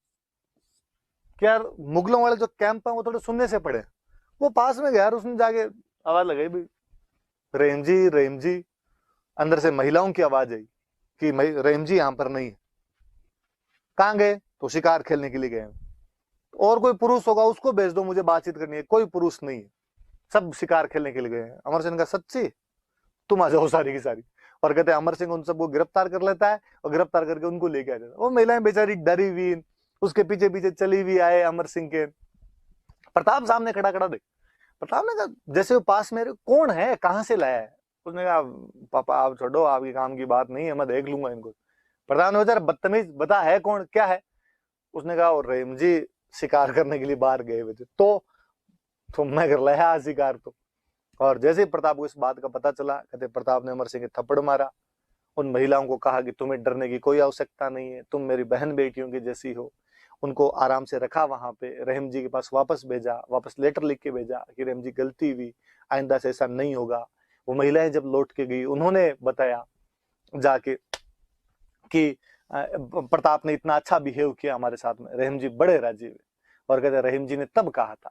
कि यार मुगलों वाले जो कैंप है वो थोड़े सुनने से पड़े। वो पास में गया, उसने जाके आवाज लगाई भाई रहीम जी, रहीम जी। अंदर से महिलाओं की आवाज आई कि रहीम जी यहां पर नहीं है। कहां गए, तो शिकार खेलने के लिए गए, और कोई पुरुष होगा उसको भेज दो, मुझे बातचीत करनी है। कोई पुरुष नहीं है, सब शिकार खेलने के लिए गए हैं। अमर सिंह का सच्ची, तुम आ जाओ सारी की सारी। और कहते हैं अमर सिंह उन सबको गिरफ्तार कर लेता है, और गिरफ्तार करके उनको लेके आ जाता है। वो महिलाएं बेचारी डरी हुई उसके पीछे पीछे चली हुई आए अमर सिंह के। प्रताप सामने खड़ा खड़ा देख, प्रताप ने कहा जैसे वो पास मेरे, कौन है, कहां से लाया है। उसने कहा पापा आप छोड़ो, आपके काम की बात नहीं है, मैं देख लूंगा इनको। प्रताप ने बेचारा बदतमीज, बता है कौन, क्या है। उसने कहा और रहीम जी शिकार करने के लिए बाहर गए हुए थे, तो मैं कर लाया शिकार तो। और जैसे ही प्रताप को इस बात का पता चला, कहते प्रताप ने अमर सिंह के थप्पड़ मारा, उन महिलाओं को कहा कि तुम्हें डरने की कोई आवश्यकता नहीं है, तुम मेरी बहन बेटियों की जैसी हो। उनको आराम से रखा वहां पे, रहीम जी के पास वापस भेजा, वापस लेटर लिख के भेजा कि रहीम जी गलती हुई, आइंदा से ऐसा नहीं होगा। वो महिलाएं जब लौट के गई, उन्होंने बताया जाके कि प्रताप ने इतना अच्छा बिहेव किया हमारे साथ में, रहीम जी बड़े राजी हुए। और कहते रहीम जी ने तब कहा था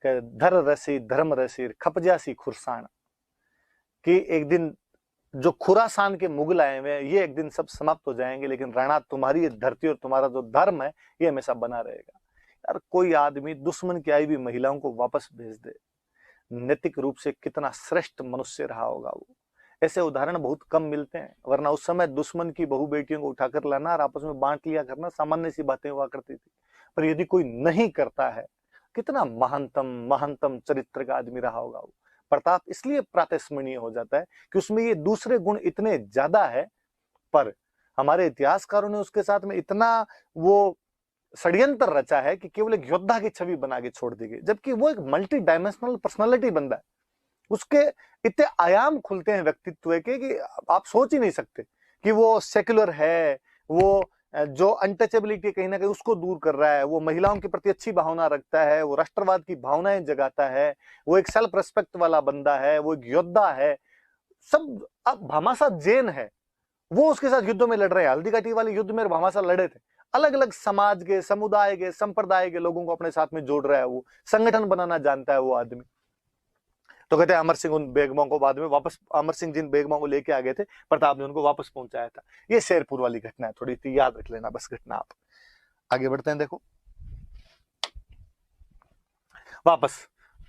कि धर रसी धर्म रसी खपजासी खुरसान, कि एक दिन जो खुरासान के मुगल आए हुए ये एक दिन सब समाप्त हो जाएंगे, लेकिन राणा तुम्हारी धरती और तुम्हारा जो धर्म है ये हमेशा बना रहेगा। यार कोई आदमी दुश्मन की आई हुई महिलाओं को वापस भेज दे, नैतिक रूप से कितना श्रेष्ठ मनुष्य रहा होगा वो। ऐसे उदाहरण बहुत कम मिलते हैं, वरना उस समय दुश्मन की बहू बेटियों को उठाकर लाना और आपस में बांट लिया करना सामान्य सी बातें हुआ करती थी। पर यदि कोई नहीं करता है, कितना महानतम महानतम चरित्र का आदमी रहा होगा वो। प्रताप इसलिए प्रातस्मरणीय हो जाता है कि उसमें ये दूसरे गुण इतने ज्यादा है, पर हमारे इतिहासकारों ने उसके साथ में इतना वो षड्यंत्र रचा है कि केवल एक योद्धा की छवि बना के छोड़ दी गई, जबकि वो एक मल्टी डायमेंशनल पर्सनालिटी बंदा है। उसके इतने आयाम खुलते हैं व्यक्तित्व के कि आप सोच ही नहीं सकते कि वो सेक्युलर है, वो जो अनटचेबिलिटी कहीं ना कहीं उसको दूर कर रहा है, वो महिलाओं के प्रति अच्छी भावना रखता है, वो राष्ट्रवाद की भावनाएं जगाता है, वो एक सेल्फ रेस्पेक्ट वाला बंदा है, वो एक योद्धा है। सब, अब भामाशाह जैन है, वो उसके साथ युद्ध में लड़ रहे हैं। हल्दी घाटी वाले युद्ध में भामाशाह लड़े थे। अलग अलग समाज के, समुदाय के, संप्रदाय के लोगों को अपने साथ में जोड़ रहा है, वो संगठन बनाना जानता है वो आदमी। तो कहते हैं अमर सिंह उन बेगमों को बाद में वापस, अमर सिंह जिन बेगमों को लेके आ गए थे, प्रताप ने उनको वापस पहुंचाया था। ये शेरपुर वाली घटना है, थोड़ी सी याद रख लेना बस घटना। आप आगे बढ़ते हैं। देखो वापस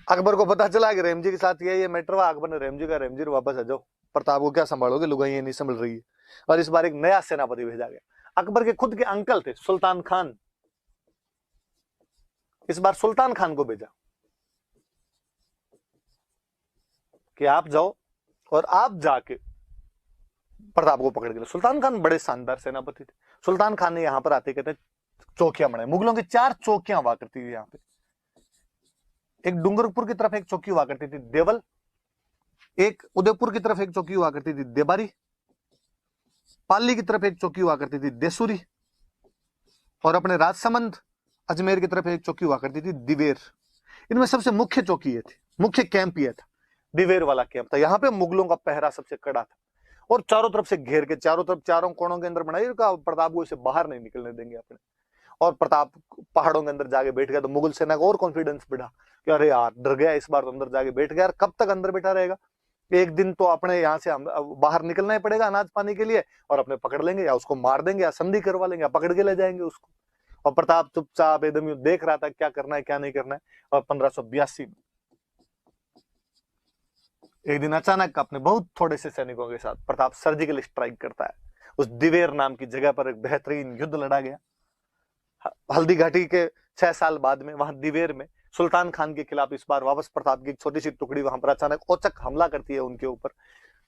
अकबर को पता चला कि रहीम जी के साथ ये मैटर हुआ। अकबर ने रहीम जी का, रहीम जी वापस आ जाओ, प्रताप को क्या संभालोगे, लुगाई ये नहीं संभल रही है। और इस बार एक नया सेनापति भेजा गया। अकबर के खुद के अंकल थे सुल्तान खान, इस बार सुल्तान खान को भेजा कि आप जाओ और आप जाके प्रताप को पकड़ के लो। सुल्तान खान बड़े शानदार सेनापति थे। सुल्तान खान ने यहां पर आते कहते चौकियां बनाई। मुगलों की 4 चौकियां हुआ करती थी यहाँ पे। एक डूंगरपुर की तरफ एक चौकी हुआ करती थी देवल, एक उदयपुर की तरफ एक चौकी हुआ करती थी देबारी, पाली की तरफ एक चौकी हुआ करती थी देसुरी, और अपने राजसमंद अजमेर की तरफ एक चौकी हुआ करती थी दिवेर। इनमें सबसे मुख्य चौकी ये थी, मुख्य कैंप ये था, दिवेर वाला कैंप था। यहाँ पे मुगलों का पहरा सबसे कड़ा था, और चारों तरफ से घेर के, चारों तरफ चारों कोणों के अंदर बनाई, प्रताप को इसे बाहर नहीं निकलने देंगे अपने। और प्रताप पहाड़ों के अंदर जाके बैठ गया तो मुगल सेना को और कॉन्फिडेंस बढ़ा कि अरे यार डर गया, इस बार तो अंदर जाके बैठ गया, कब तक अंदर बैठा रहेगा। एक दिन तो अपने यहाँ से हम बाहर निकलना ही पड़ेगा अनाज पानी के लिए, और अपने पकड़ लेंगे या उसको मार देंगे या संधि करवा लेंगे या पकड़ के ले जाएंगे उसको। और प्रताप चुपचाप एकदम देख रहा था क्या करना है क्या नहीं करना है। और 1582 में एक दिन अचानक अपने बहुत थोड़े से सैनिकों के साथ प्रताप सर्जिकल स्ट्राइक करता है। उस दिवेर नाम की जगह पर एक बेहतरीन युद्ध लड़ा गया। हल्दी घाटी के 6 साल बाद में वहां दिवेर में सुल्तान खान के खिलाफ इस बार वापस प्रताप की एक छोटी सी टुकड़ी वहां पर अचानक औचक हमला करती है उनके ऊपर।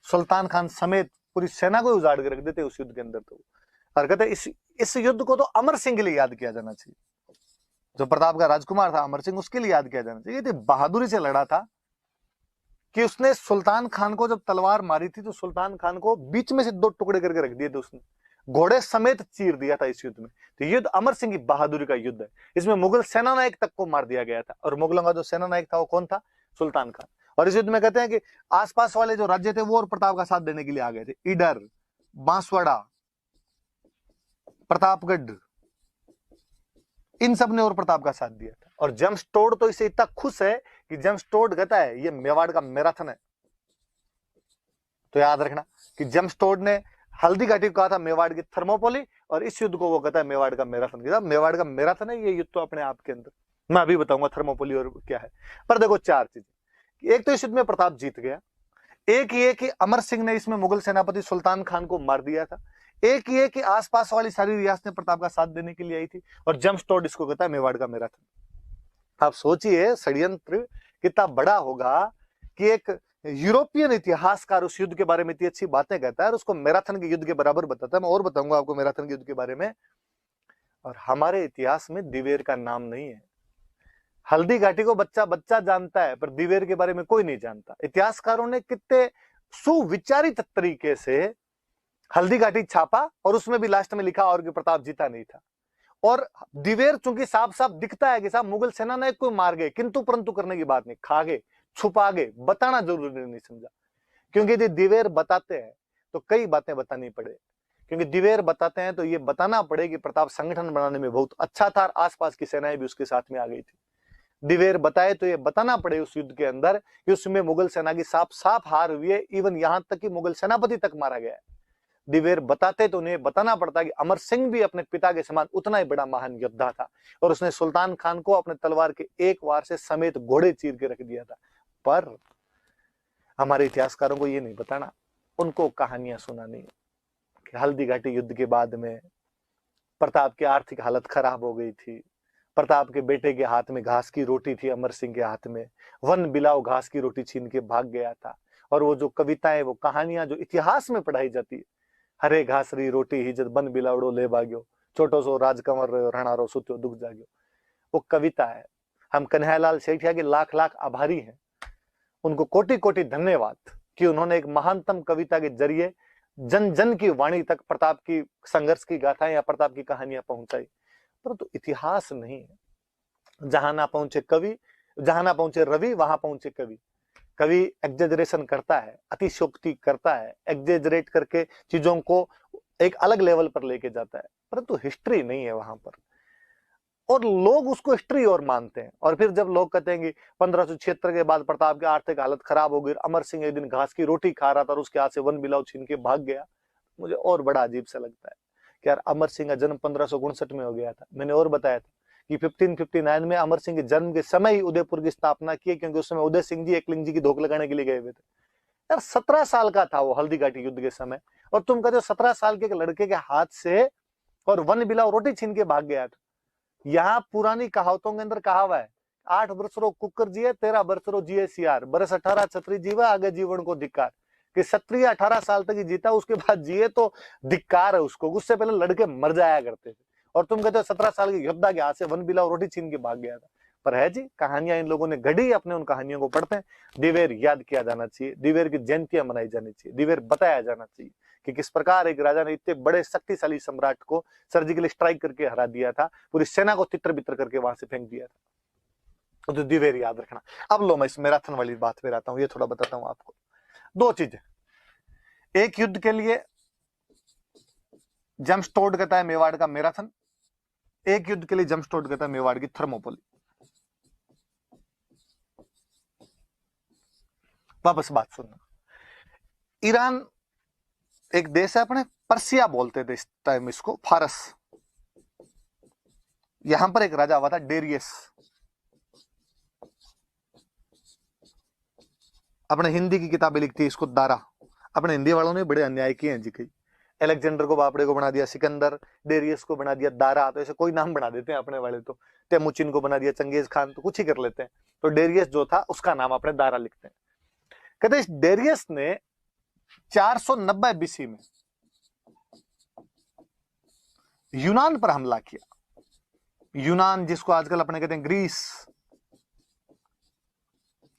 सुल्तान खान समेत पूरी सेना को उजाड़ के रख देते उस युद्ध के अंदर। तो और कहते इस युद्ध को तो अमर सिंह के लिए याद किया जाना चाहिए, जो प्रताप का राजकुमार था अमर सिंह, उसके लिए याद किया जाना चाहिए। बहादुरी से लड़ा था कि उसने सुल्तान खान को जब तलवार मारी थी तो सुल्तान खान को बीच में से 2 टुकड़े करके रख दिए थे उसने, घोड़े समेत चीर दिया था इस युद्ध में। तो युद्ध अमर सिंह की बहादुरी का युद्ध है। इसमें मुगल सेना नायक तक को मार दिया गया था, और मुगलों का जो सेना नायक था वो कौन था? सुल्तान खान। और इस युद्ध में कहते हैं कि आसपास वाले जो राज्य थे वो और प्रताप का साथ देने के लिए आ गए थे। ईडर, बांसवाड़ा, प्रतापगढ़, इन सब ने और प्रताप का साथ दिया था। और जेम्स टोड तो इसे इतना खुश है कि जेम्स टोड कहता है ये मेवाड़ का मैराथन है। तो याद रखना कि जेम्स टोड ने हल्दी घाटी को कहा था मेवाड़ की थर्मोपोली, और इस युद्ध को वो कहता है मेवाड़ का मैराथन। कहता मेवाड़ का मैराथन है ये युद्ध तो अपने आप के अंदर। मैं अभी बताऊंगा थर्मोपोली और क्या है। पर देखो 4 चीजें। एक तो इस युद्ध में प्रताप जीत गया, एक ये कि अमर सिंह ने इसमें मुगल सेनापति सुल्तान खान को मार दिया था, एक ये कि आसपास वाली सारी रियासतें प्रताप का साथ देने के लिए आई थी, और जेम्स टोड इसको कहता है मेवाड़ का मैराथन। आप सोचिए षड्यंत्र कितना बड़ा होगा कि एक यूरोपियन इतिहासकार उस युद्ध के बारे में इतनी अच्छी बातें कहता है और उसको मैराथन के युद्ध के बराबर बताता है। मैं और बताऊंगा आपको मैराथन के युद्ध के बारे में। और हमारे इतिहास में दिवेर का नाम नहीं है। हल्दी घाटी को बच्चा बच्चा जानता है, पर दिवेर के बारे में कोई नहीं जानता। इतिहासकारों ने कितने सुविचारित तरीके से हल्दी घाटी छापा, और उसमें भी लास्ट में लिखा और कि प्रताप जीता नहीं था। और दिवेर चूंकि साफ साफ दिखता है कि साहब मुगल सेना ने कोई मार गए, किंतु परंतु करने की बात नहीं, खा गए, छुपा गए, बताना जरूरी नहीं समझा। क्योंकि यदि दिवेर बताते हैं तो कई बातें बतानी पड़े, क्योंकि दिवेर बताते हैं तो ये बताना पड़े कि प्रताप संगठन बनाने में बहुत अच्छा था, आसपास की सेनाएं भी उसके साथ में आ गई थी। दिवेर बताए तो ये बताना पड़े उस युद्ध के अंदर कि उसमें मुगल सेना की साफ साफ हार हुई है, इवन यहां तक कि मुगल सेनापति तक मारा गया है। दिवेर बताते तो उन्हें बताना पड़ता कि अमर सिंह भी अपने पिता के समान उतना ही बड़ा महान योद्धा था, और उसने सुल्तान खान को अपने तलवार के एक वार से समेत घोड़े चीर के रख दिया था। पर हमारे इतिहासकारों को ये नहीं बताना, उनको कहानियां सुनानी कि हल्दी घाटी युद्ध के बाद में प्रताप की आर्थिक हालत खराब हो गई थी, प्रताप के बेटे के हाथ में घास की रोटी थी, अमर सिंह के हाथ में वन बिलाव घास की रोटी छीन के भाग गया था। और वो जो कविताएं, वो कहानियां जो इतिहास में पढ़ाई जाती है, हरे घास री रोटी ही जब बन बिलावड़ो ले भाग्यो, छोटो सो राजकंवर रणारो सुत्यो दुख जाग्यो, वो कविता है। हम कन्हैयालाल सेठिया के लाख लाख आभारी हैं, उनको कोटि कोटि धन्यवाद कि उन्होंने एक महानतम कविता के जरिए जन जन की वाणी तक प्रताप की संघर्ष की गाथाएं या प्रताप की कहानियां पहुंचाई। परंतु तो इतिहास नहीं है। जहां ना पहुंचे कवि, जहां ना पहुंचे रवि वहां पहुंचे कवि। कवि एग्जेजरेशन करता है, अतिशोक्ति करता है, एग्जेजरेट करके चीजों को एक अलग लेवल पर लेके जाता है, परंतु हिस्ट्री नहीं है वहां पर। और लोग उसको हिस्ट्री और मानते हैं। और फिर जब लोग कहते हैं कि 1576 के बाद प्रताप की आर्थिक हालत खराब हो गई, अमर सिंह एक दिन घास की रोटी खा रहा था और उसके हाथ से वन बिलाव छीन के भाग गया, मुझे और बड़ा अजीब सा लगता है कि यार अमर सिंह का जन्म 1559 में हो गया था। मैंने और बताया था कि 1559 में अमर सिंह के जन्म के समय ही उदयपुर की स्थापना की, क्योंकि उस समय उदय सिंह जी एकलिंग जी की धोख लगाने के लिए गए हुए थे। यार 17 साल का था वो हल्दी घाटी युद्ध के समय, और तुम कहते हो 17 साल के एक लड़के के हाथ से और वन बिलाव रोटी छीन के भाग गया था। यहाँ पुरानी कहावतों के अंदर कहावा है, 8 बरसरो कुकर जिए 13 बरसरो जिए सियार, बरस 18 छत्री जीवा आगे जीवन को धिक्कार। कि क्षत्रिय 18 साल तक ही जीता, उसके बाद जिए तो धिक्कार है उसको, उससे पहले लड़के मर जाया करते थे। और तुम कहते हो 17 साल के योद्धा के हाथ से वन बिलाव रोटी छीन के भाग गया था। पर है जी, कहानियां इन लोगों ने गढ़ी, अपने उन कहानियों को पढ़ते हैं। दिवेर याद किया जाना चाहिए, दिवेर की जयंतियां मनाई जानी चाहिए, दिवेर बताया जाना चाहिए कि किस प्रकार एक राजा ने इतने बड़े शक्तिशाली सम्राट को सर्जिकल स्ट्राइक करके हरा दिया था, पूरी सेना को तितर बितर करके वहां से फेंक दिया था। तो दिवेर याद रखना। अब लो मैं इस मैराथन वाली बात पे आता हूं, ये थोड़ा बताता हूं आपको। 2 चीजें, एक युद्ध के लिए जेम्स टोड कहता है मेवाड़ का मैराथन, एक युद्ध के लिए जेम्स टोड कहता है मेवाड़ की थर्मोपोली। वापस बात सुनना, ईरान एक देश है, अपने पर्सिया बोलते थे इस टाइम इसको, फारस। यहां पर एक राजा हुआ था डेरियस। अपने हिंदी की किताबें लिखती है इसको दारा। अपने हिंदी वालों ने बड़े अन्याय किए हैं जी कई। अलेक्जेंडर को बापड़े को बना दिया सिकंदर, डेरियस को बना दिया दारा। तो ऐसे कोई नाम बना देते हैं अपने वाले। तो तेमुचिन को बना दिया चंगेज खान, तो कुछ ही कर लेते हैं। तो डेरियस जो था उसका नाम अपने दारा लिखते हैं। कहते हैं डेरियस ने 490 बीसी में यूनान पर हमला किया। यूनान जिसको आजकल अपने कहते हैं ग्रीस,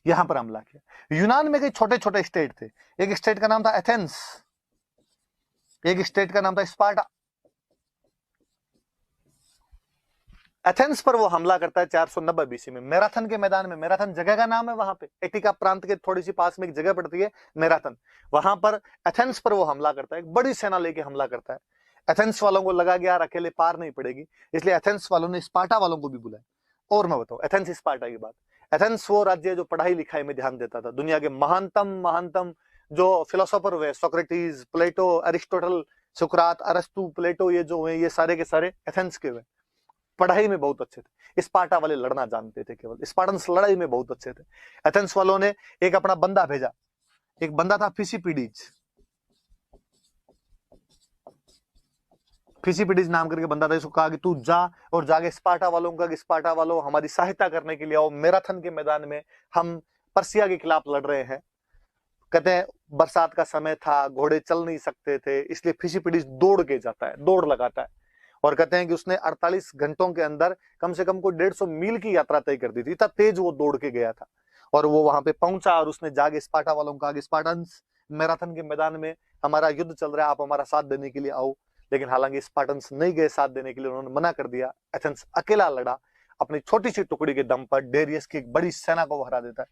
यहां पर हमला किया। यूनान में कई छोटे छोटे स्टेट थे। एक स्टेट का नाम था एथेंस, एक स्टेट का नाम था स्पार्टा। एथेंस पर वो हमला करता है 490 बीसी में, मैराथन के मैदान में। मैराथन जगह का नाम है, वहां पे एटिका प्रांत के थोड़ी सी पास में एक जगह पड़ती है मैराथन। वहां पर एथेंस पर वो हमला करता है, एक बड़ी सेना लेके हमला करता है। एथेंस वालों को लगा कि यार अकेले पार नहीं पड़ेगी, इसलिए एथेंस वालों ने स्पार्टा वालों को भी बुलाया। और मैं बताऊं एथेंस स्पार्टा की बात। एथेंस वो राज्य जो पढ़ाई लिखाई में ध्यान देता था। दुनिया के महानतम महानतम जो फिलोसोफर हुए, सोक्रेटिस, प्लेटो, अरिस्टोटल, सुकरात, अरस्तु, प्लेटो, ये जो हुए ये सारे के सारे एथेंस के हुए। पढ़ाई में बहुत अच्छे थे। स्पार्टा वाले लड़ना जानते थे, केवल स्पार्टन्स लड़ाई में बहुत अच्छे थे। एथेंस वालों ने एक अपना बंदा भेजा। एक बंदा था फिसिपिडीज। फिसिपिडीज नाम करके बंदा था। इसको कहा कि तू जा और जाके स्पार्टा वालों का, स्पार्टा वालों हमारी सहायता करने के लिए आओ, मैराथन के मैदान में हम पर्सिया के खिलाफ लड़ रहे हैं। कहते हैं बरसात का समय था, घोड़े चल नहीं सकते थे, इसलिए फिसिपिडीज दौड़ के जाता है, दौड़ लगाता है। और कहते हैं कि उसने 48 घंटों के अंदर कम से कम को 150 मील की यात्रा तय कर दी थी। इतना तेज वो दौड़ के गया था। और वो वहां पे पहुंचा और उसने जाके स्पार्टा वालों को कहा कि स्पार्टन्स, मैराथन के मैदान में हमारा युद्ध चल रहा है, आप हमारा साथ देने के लिए आओ। लेकिन हालांकि स्पार्टन्स नहीं गए साथ देने के लिए, उन्होंने मना कर दिया। एथेंस अकेला लड़ा, अपनी छोटी सी टुकड़ी के दम पर डेरियस की एक बड़ी सेना को हरा देता है।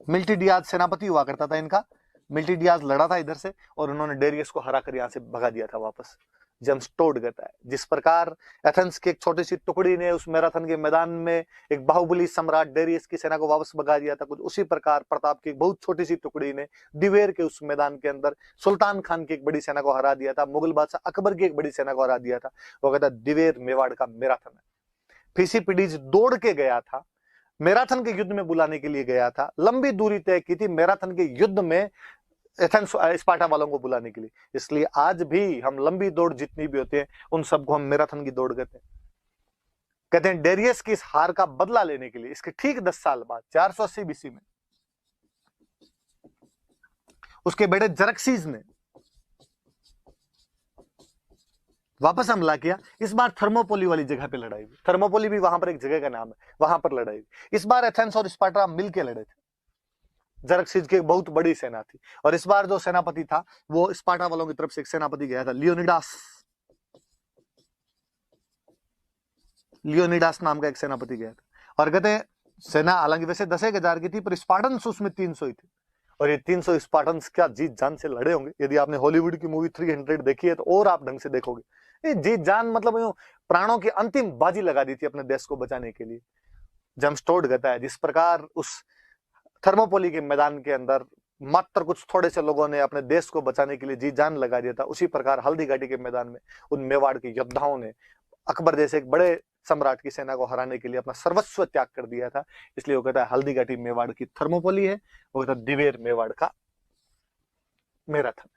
मिल्टिडियाज सेनापति हुआ करता था इनका। मिल्टिडियाज लड़ा था इधर से और उन्होंने डेरियस को हरा कर यहां से भगा दिया था वापस। जेम्स टोड कहता है जिस प्रकार एथेंस की एक छोटी सी टुकड़ी ने उस मैराथन के मैदान में एक बाहुबली सम्राट डेरियस की सेना को वापस भगा दिया था, कुछ उसी प्रकार प्रताप की एक बहुत छोटी सी टुकड़ी ने दिवेर के उस मैदान के अंदर सुल्तान खान की एक बड़ी सेना को हरा दिया था, मुगल बादशाह अकबर की एक बड़ी सेना को हरा दिया था। वो कहता दिवेर मेवाड़ का मैराथन है। फिसिपिडीज दौड़ के गया था, मैराथन के युद्ध में बुलाने के लिए गया था, लंबी दूरी तय की थी मैराथन के युद्ध में एथेंस स्पार्टा वालों को बुलाने के लिए। इसलिए आज भी हम लंबी दौड़ जितनी भी होती है उन सबको हम मैराथन की दौड़ कहते हैं। कहते हैं डेरियस की इस हार का बदला लेने के लिए इसके ठीक 10 साल बाद 480 बीसी में उसके बेटे जरक्सीज ने वापस हमला किया। इस बार थर्मोपोली वाली जगह पे लड़ाई हुई। थर्मोपोली भी वहां पर एक जगह का नाम है, वहां पर लड़ाई हुई। इस बार एथेंस और स्पार्टा मिलकर लड़े थे। जरक्सीज की एक बहुत बड़ी सेना थी और इस बार जो सेनापति था वो स्पार्टा वालों की तरफ से एक सेनापति गया था, लियोनिडास। लियोनिडास नाम का एक सेनापति गया था। और कहते हैं सेना हालांकि वैसे 10,000 की थी, पर स्पार्टन्स उसमें 300 ही थे। और ये 300 स्पार्टन्स क्या जीत जान से लड़े होंगे। यदि आपने हॉलीवुड की मूवी 300 देखी है तो और आप ढंग से देखोगे। ये जीत जान मतलब प्राणों की अंतिम बाजी लगा दी थी अपने देश को बचाने के लिए। जेम्स टोड कहता है जिस प्रकार उस थर्मोपोली के मैदान के अंदर मात्र कुछ थोड़े से लोगों ने अपने देश को बचाने के लिए जी जान लगा दिया था, उसी प्रकार हल्दी घाटी के मैदान में उन मेवाड़ के योद्धाओं ने अकबर जैसे एक बड़े सम्राट की सेना को हराने के लिए अपना सर्वस्व त्याग कर दिया था। इसलिए वो कहता है हल्दी घाटी मेवाड़ की थर्मोपोली है, वो कहता है दिवेर मेवाड़ का मैराथन।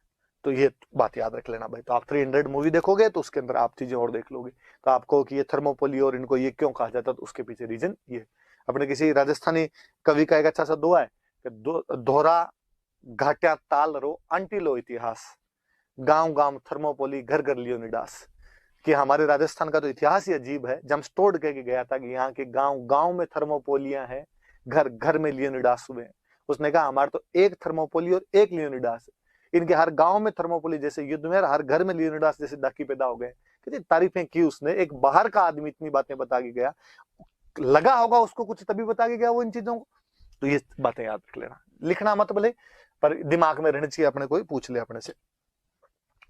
तो ये बात याद रख लेना भाई। तो आप 300 मूवी देखोगे तो उसके अंदर आप चीजें और देख लोगे, तो आपको कि ये थर्मोपोली और इनको ये क्यों कहा जाता, तो उसके पीछे रीजन ये। अपने किसी राजस्थानी कवि का एक अच्छा सा दोहा है कि दोहरा घाट्या ताल रो आंटी लो इतिहास, गांव गांव थर्मोपोली घर घर लियोनिडास। कि हमारे राजस्थान का तो इतिहास ही अजीब है। जेम्स टोड कह के गया था कि यहाँ के गांव गांव में थर्मोपोलियां हैं, घर घर में लियोनिडास हुए हैं। उसने कहा हमारे तो एक थर्मोपोली और एक लियोनिडास है, इनके हर गांव में थर्मोपोली जैसे युद्ध में, हर घर में लियोनिडास जैसे डाकी पैदा हो गए। कितनी तारीफें की उसने। एक बाहर का आदमी इतनी बातें बता के गया, लगा होगा उसको कुछ तभी बता के गया वो इन चीजों को। तो ये बातें याद रख लेना, लिखना मत भले, पर दिमाग में रहनी चाहिए अपने, कोई पूछ ले अपने से।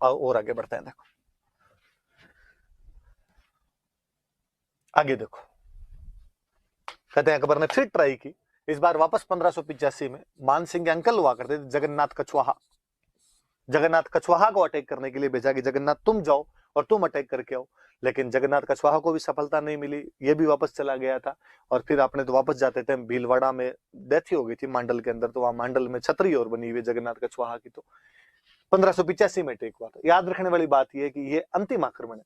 और आगे बढ़ते हैं। देखो आगे देखो, कहते हैं अकबर ने फिर ट्राई की। इस बार वापस 1585 में मान सिंह के अंकल हुआ करते थे जगन्नाथ कछवाहा, जगन्नाथ कछवाहा को अटैक करने के लिए भेजा कि जगन्नाथ तुम जाओ और तुम अटैक करके आओ, लेकिन जगन्नाथ कछवाहा को भी सफलता नहीं मिली, ये भी वापस चला गया था। और फिर आपने तो वापस जाते थे, भीलवाड़ा में डेथ ही हो गई थी मांडल के अंदर, तो वहां मांडल में छतरी और बनी हुई जगन्नाथ कछवाहा की, तो 1585 में अटैक हुआ था। याद रखने वाली बात यह है कि ये अंतिम आक्रमण है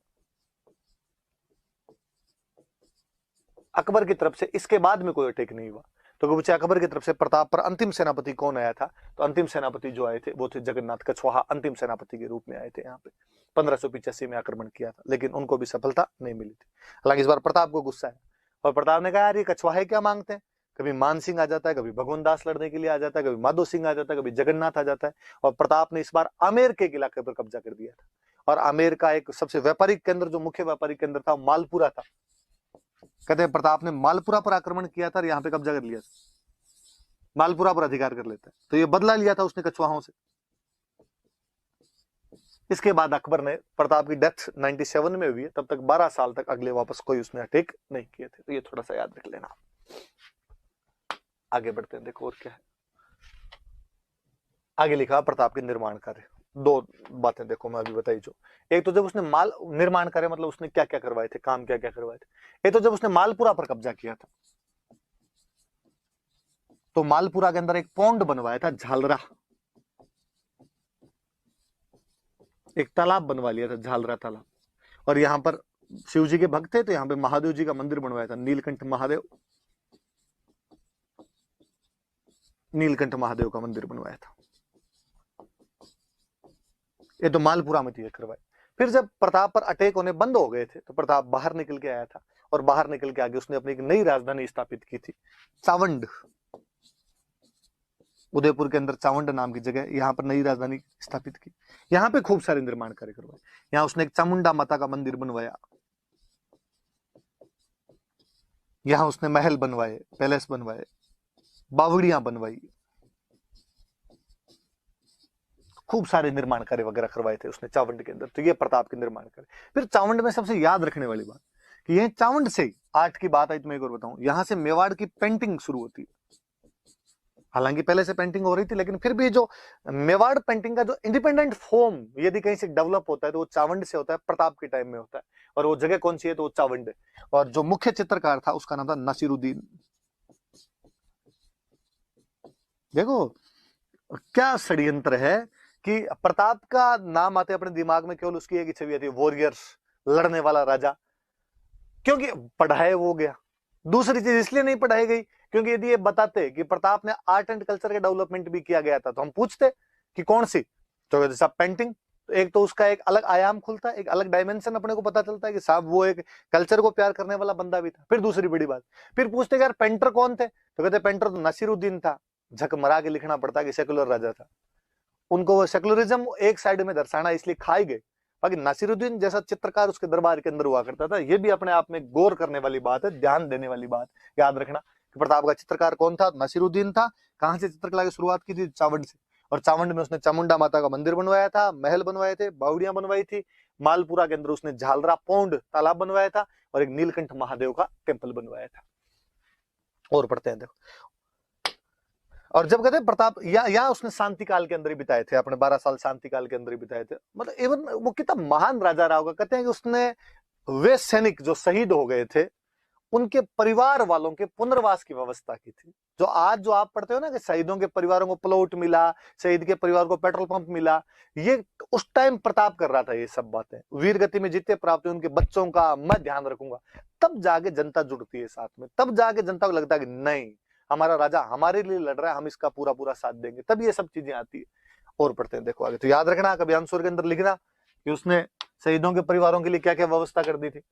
अकबर की तरफ से, इसके बाद में कोई अटैक नहीं हुआ। तो पूछे अकबर की तरफ से प्रताप पर अंतिम सेनापति कौन आया था, तो अंतिम सेनापति जो आए थे वो थे जगन्नाथ कछवाहा, अंतिम सेनापति के रूप में आए थे यहाँ पे। 1585 में आक्रमण किया था, लेकिन उनको भी सफलता नहीं मिली थी। हालांकि इस बार प्रताप को गुस्सा है, और प्रताप ने कहा यार ये कछवाहे क्या मांगते हैं, कभी मान सिंह आ जाता है, कभी भगवान दास लड़ने के लिए आ जाता है, कभी माधो सिंह आ जाता है, कभी जगन्नाथ आ जाता है। और प्रताप ने इस बार आमेर के इलाके पर कब्जा कर दिया था, और आमेर का एक सबसे व्यापारिक केंद्र, जो मुख्य व्यापारिक केंद्र था, मालपुरा था। कहते हैं प्रताप ने मालपुरा पर आक्रमण किया था और यहाँ पे कब्जा कर लिया था, मालपुरा पर अधिकार कर लेता है। तो ये बदला लिया था उसने कछवाहों से। इसके बाद अकबर ने, प्रताप की डेथ 97 में हुई है, तब तक 12 साल तक अगले वापस कोई उसने अटैक नहीं किए थे। तो ये थोड़ा सा याद रख लेना। आगे बढ़ते हैं, देखो और क्या है आगे लिखा प्रताप के निर्माण कार्य। दो बातें देखो मैं अभी बताई, जो एक तो जब उसने माल निर्माण कार्य मतलब उसने क्या क्या करवाए थे, काम क्या क्या करवाए थे। एक तो जब उसने मालपुरा पर कब्जा किया था, तो मालपुरा के अंदर एक पौंड बनवाया था, झालरा, एक तालाब बनवा लिया था, झालरा तालाब। और यहां पर शिव जी के भक्त थे, तो यहां पे महादेव जी का मंदिर बनवाया था, नीलकंठ महादेव, नीलकंठ महादेव का मंदिर बनवाया था। ये तो मालपुरा में थी करवाए। फिर जब प्रताप पर अटैक होने बंद हो गए थे, तो प्रताप बाहर निकल के आया था, और बाहर निकल के आगे उसने अपनी एक नई राजधानी स्थापित की थी, चावंड। उदयपुर के अंदर चावंड नाम की जगह, यहाँ पर नई राजधानी स्थापित की। यहाँ पे खूब सारे निर्माण कार्य करवाए। यहाँ उसने एक चामुंडा माता का मंदिर बनवाया, यहाँ उसने महल बनवाए, पैलेस बनवाए, बावड़ियां बनवाई, खूब सारे निर्माण कार्य वगैरह करवाए थे उसने चावंड के अंदर। तो ये प्रताप के निर्माण कार्य। फिर चावंड में सबसे याद रखने वाली बात कि ये चावंड से आर्ट की बात आई, तो मैं एक और बताऊं, यहां से मेवाड़ की पेंटिंग शुरू होती है। हालांकि पहले से पेंटिंग हो रही थी, लेकिन फिर भी जो मेवाड़ पेंटिंग का जो इंडिपेंडेंट फॉर्म यदि कहीं से डेवलप होता है, तो वो चावंड से होता है, प्रताप के टाइम में होता है। और वो जगह कौन सी है, तो वो चावंड है। और जो मुख्य चित्रकार था उसका नाम था नसीरुद्दीन। देखो क्या षड्यंत्र है कि प्रताप का नाम आते अपने दिमाग में केवल उसकी एक छवि आती है, वॉरियर्स, लड़ने वाला राजा, क्योंकि पढ़ाया वो गया। दूसरी चीज इसलिए नहीं पढ़ाई गई क्योंकि यदि ये बताते कि प्रताप ने आर्ट एंड कल्चर का डेवलपमेंट भी किया गया था, तो हम पूछते कि कौन सी, तो जैसा पेंटिंग, तो एक तो उसका एक अलग आयाम खुलता है, एक अलग डायमेंशन अपने को पता चलता है कि साहब वो एक कल्चर को प्यार करने वाला बंदा भी था। फिर दूसरी बड़ी बात, फिर पूछते कि यार पेंटर कौन थे, तो कहते पेंटर तो नसीरुद्दीन था। झक मरा के लिखना पड़ता कि सेकुलर राजा था। उनको वो सेकुलरिज्म एक साइड में दर्शाना इसलिए खाए गए। बाकी नासिरुद्दीन जैसा चित्रकार उसके दरबार के अंदर हुआ करता था, ये भी अपने आप में गौर करने वाली बात है, ध्यान देने वाली बात। याद रखना कि प्रताप का चित्रकार कौन था, नासिरुद्दीन था। कहां से चित्रकला की शुरुआत की थी, चावंड से। और चावंड में उसने चामुंडा माता का मंदिर बनवाया था, महल बनवाए थे, बावड़ियां बनवाई थी। मालपुरा के अंदर उसने झालरा पौंड तालाब बनवाया था, और एक नीलकंठ महादेव का टेम्पल बनवाया था। और पढ़ते हैं देखो। और जब कहते हैं प्रताप या उसने शांति काल के अंदर ही बिताए थे, अपने 12 साल शांति काल के अंदर ही बिताए थे। मतलब इवन वो कितना महान राजा रहा होगा। कहते हैं कि उसने वे सैनिक जो शहीद हो गए थे उनके परिवार वालों के पुनर्वास की व्यवस्था की थी। जो आज जो आप पढ़ते हो ना कि शहीदों के परिवारों को प्लॉट मिला, शहीद के परिवार को पेट्रोल पंप मिला, ये उस टाइम प्रताप कर रहा था। ये सब बातें वीर गति में जितने प्राप्त हुए उनके बच्चों का मैं ध्यान रखूंगा। तब जाके जनता जुड़ती है साथ में, तब जाके जनता को लगता है कि नहीं, हमारा राजा हमारे लिए लड़ रहा है, हम इसका पूरा पूरा साथ देंगे। तब ये सब चीजें आती है। और पढ़ते हैं देखो आगे। तो याद रखना, कभी आंसर के अंदर लिखना कि उसने शहीदों के परिवारों के लिए क्या क्या व्यवस्था कर दी थी।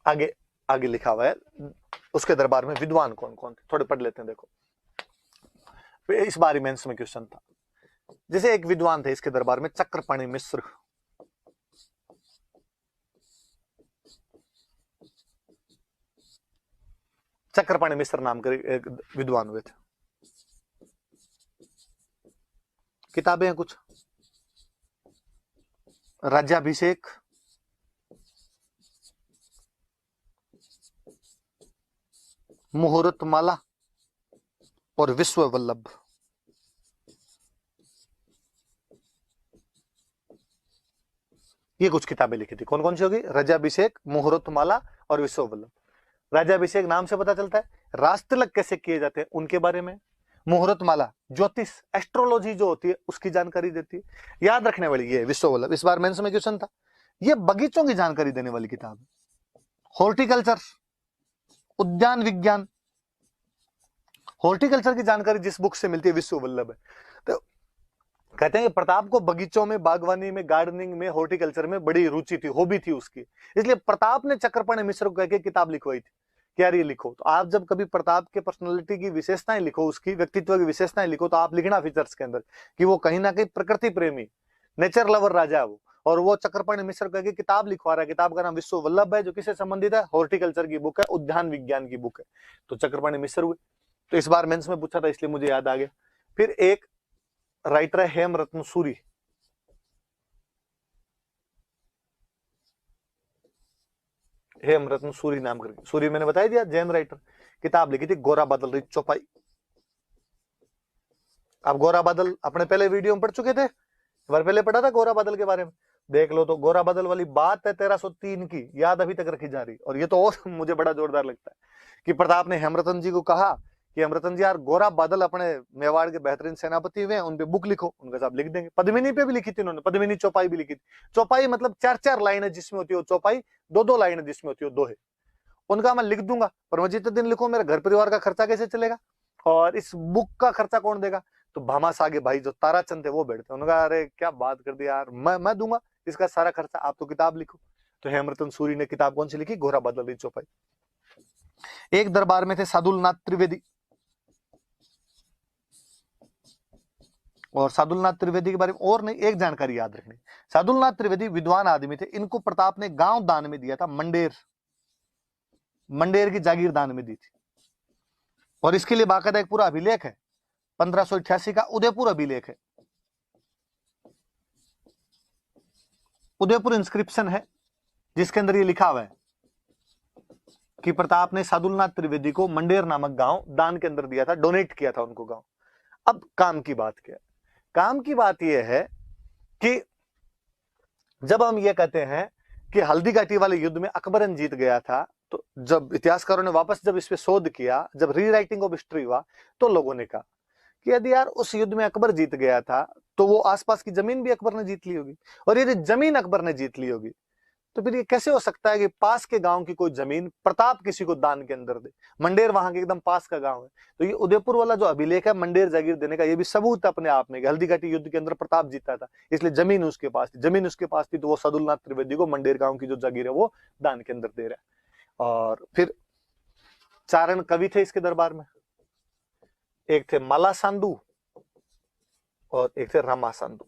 आगे आगे लिखा हुआ है उसके दरबार में विद्वान कौन कौन थे, थोड़े पढ़ लेते हैं। देखो इस बार मेंस में क्वेश्चन था। जैसे एक विद्वान थे इसके दरबार में, चक्रपाणि मिश्र। चक्रपाणि मिश्र नाम के एक विद्वान हुए थे। किताबें हैं कुछ, राज्याभिषेक, मुहूर्तमाला और विश्व वल्लभ। ये कुछ किताबें लिखी थी। कौन कौन सी होगी? राज्याभिषेक, मुहूर्तमाला और विश्व वल्लभ। राज्याभिषेक नाम से पता चलता है, राजतिलक कैसे किए जाते हैं उनके बारे में। मुहूर्तमाला ज्योतिष एस्ट्रोलॉजी जो होती है उसकी जानकारी देती है। याद रखने वाली ये विश्व वल्लभ, इस बार मेंस में क्वेश्चन था। ये बगीचों की जानकारी देने वाली किताब है। हॉर्टिकल्चर, उद्यान विज्ञान, हॉर्टिकल्चर की जानकारी जिस बुक से मिलती है विश्व वल्लभ है। तो कहते हैं कि प्रताप को बगीचों में, बागवानी में, गार्डनिंग में, हॉर्टिकल्चर में बड़ी रुचि थी, हॉबी थी उसकी। इसलिए प्रताप ने चक्रपाणि मिश्र को कहकर किताब लिखवाई थी कि यार ये लिखो। तो आप जब कभी प्रताप के पर्सनालिटी की विशेषताएं लिखो, उसकी व्यक्तित्व की विशेषताएं लिखो, तो आप लिखना फीचर्स के अंदर कि वो कहीं ना कहीं प्रकृति प्रेमी, नेचर लवर राजा है वो, और वो चक्रपाणि मिश्र कहकर किताब लिखवा रहा है। किताब का नाम विश्व वल्लभ है, जो किससे संबंधित है? हॉर्टिकल्चर की बुक है, उद्यान विज्ञान की बुक है। तो चक्रपाणि मिश्र हुए। तो इस बार मेंस में पूछा था, इसलिए मुझे याद आ गया। फिर एक राइटर है हेमरत्न सूरी। हेमरत्न सूरी नाम करके, सूरी मैंने बताया दिया, जैन राइटर। किताब लिखी थी गोरा बादल री चौपाई। आप गोरा बादल अपने पहले वीडियो में पढ़ चुके थे, बार पहले पढ़ा था गोरा बादल के बारे में, देख लो। तो गोरा बादल वाली बात है 1303 की, याद अभी तक रखी जा रही। और ये तो और मुझे बड़ा जोरदार लगता है कि प्रताप ने हेमरतन जी को कहा कि हेमरतन जी यार, गोरा बादल अपने मेवाड़ के बेहतरीन सेनापति हुए हैं, उन पे बुक लिखो। उनका साहब लिख देंगे। पद्मिनी पे भी लिखी थी उन्होंने, पद्मिनी चौपाई भी लिखी थी। चौपाई मतलब 4-4 लाइनें जिसमें होती है चौपाई, 2-2 लाइनें जिसमें होती है दोहे। उनका मैं लिख दूंगा, पर मैं जितने दिन लिखूं मेरा घर परिवार का खर्चा कैसे चलेगा, और इस बुक का खर्चा कौन देगा? तो भामाशाह के भाई जो ताराचंद थे वो बैठते। उन्होंने कहा अरे क्या बात कर दी यार, मैं दूंगा इसका सारा खर्चा, आप तो किताब लिखो। तो हेमरतन सूरी ने किताब कौन सी लिखी? घोड़ा बादल री चौपाई। एक दरबार में थे सादुलनाथ त्रिवेदी, और सादुलनाथ त्रिवेदी के बारे में और नहीं एक जानकारी याद रखनी, सादुलनाथ त्रिवेदी विद्वान आदमी थे। इनको प्रताप ने गांव दान में दिया था, मंडेर, मंडेर की जागीर दान में दी थी। और इसके लिए बाकायदा एक पूरा अभिलेख है, 1588 का उदयपुर अभिलेख है, उदयपुर इंस्क्रिप्शन है, जिसके अंदर ये लिखा हुआ है कि प्रताप ने सादुलनाथ त्रिवेदी को मंडेर नामक गांव दान के अंदर दिया था, डोनेट किया था उनको गांव। अब काम की बात क्या है? काम की बात यह है कि जब हम ये कहते हैं कि हल्दी घाटी वाले युद्ध में अकबरन जीत गया था, तो जब इतिहासकारों ने वापस जब इस पे शोध किया, जब रीराइटिंग ऑफ हिस्ट्री हुआ, तो लोगों ने कहा कि यदि यार उस युद्ध में अकबर जीत गया था, तो वो आसपास की जमीन भी अकबर ने जीत ली होगी, और यदि जमीन अकबर ने जीत ली होगी, तो फिर ये कैसे हो सकता है कि पास के गांव की कोई जमीन प्रताप किसी को दान के अंदर दे? मंडेर वहां के एकदम पास का गांव है। तो ये उदयपुर वाला जो अभिलेख है मंडेर जागीर देने का, ये भी सबूत अपने आप में, हल्दी घाटी युद्ध के अंदर प्रताप जीता था, इसलिए जमीन उसके पास थी। जमीन उसके पास थी, तो वो सादुलनाथ त्रिवेदी को मंडेर गांव की जो जागीर है वो दान के अंदर दे रहा है। और फिर चारण कवि थे इसके दरबार में, एक थे माला सांधु और एक थे रामा सांधु।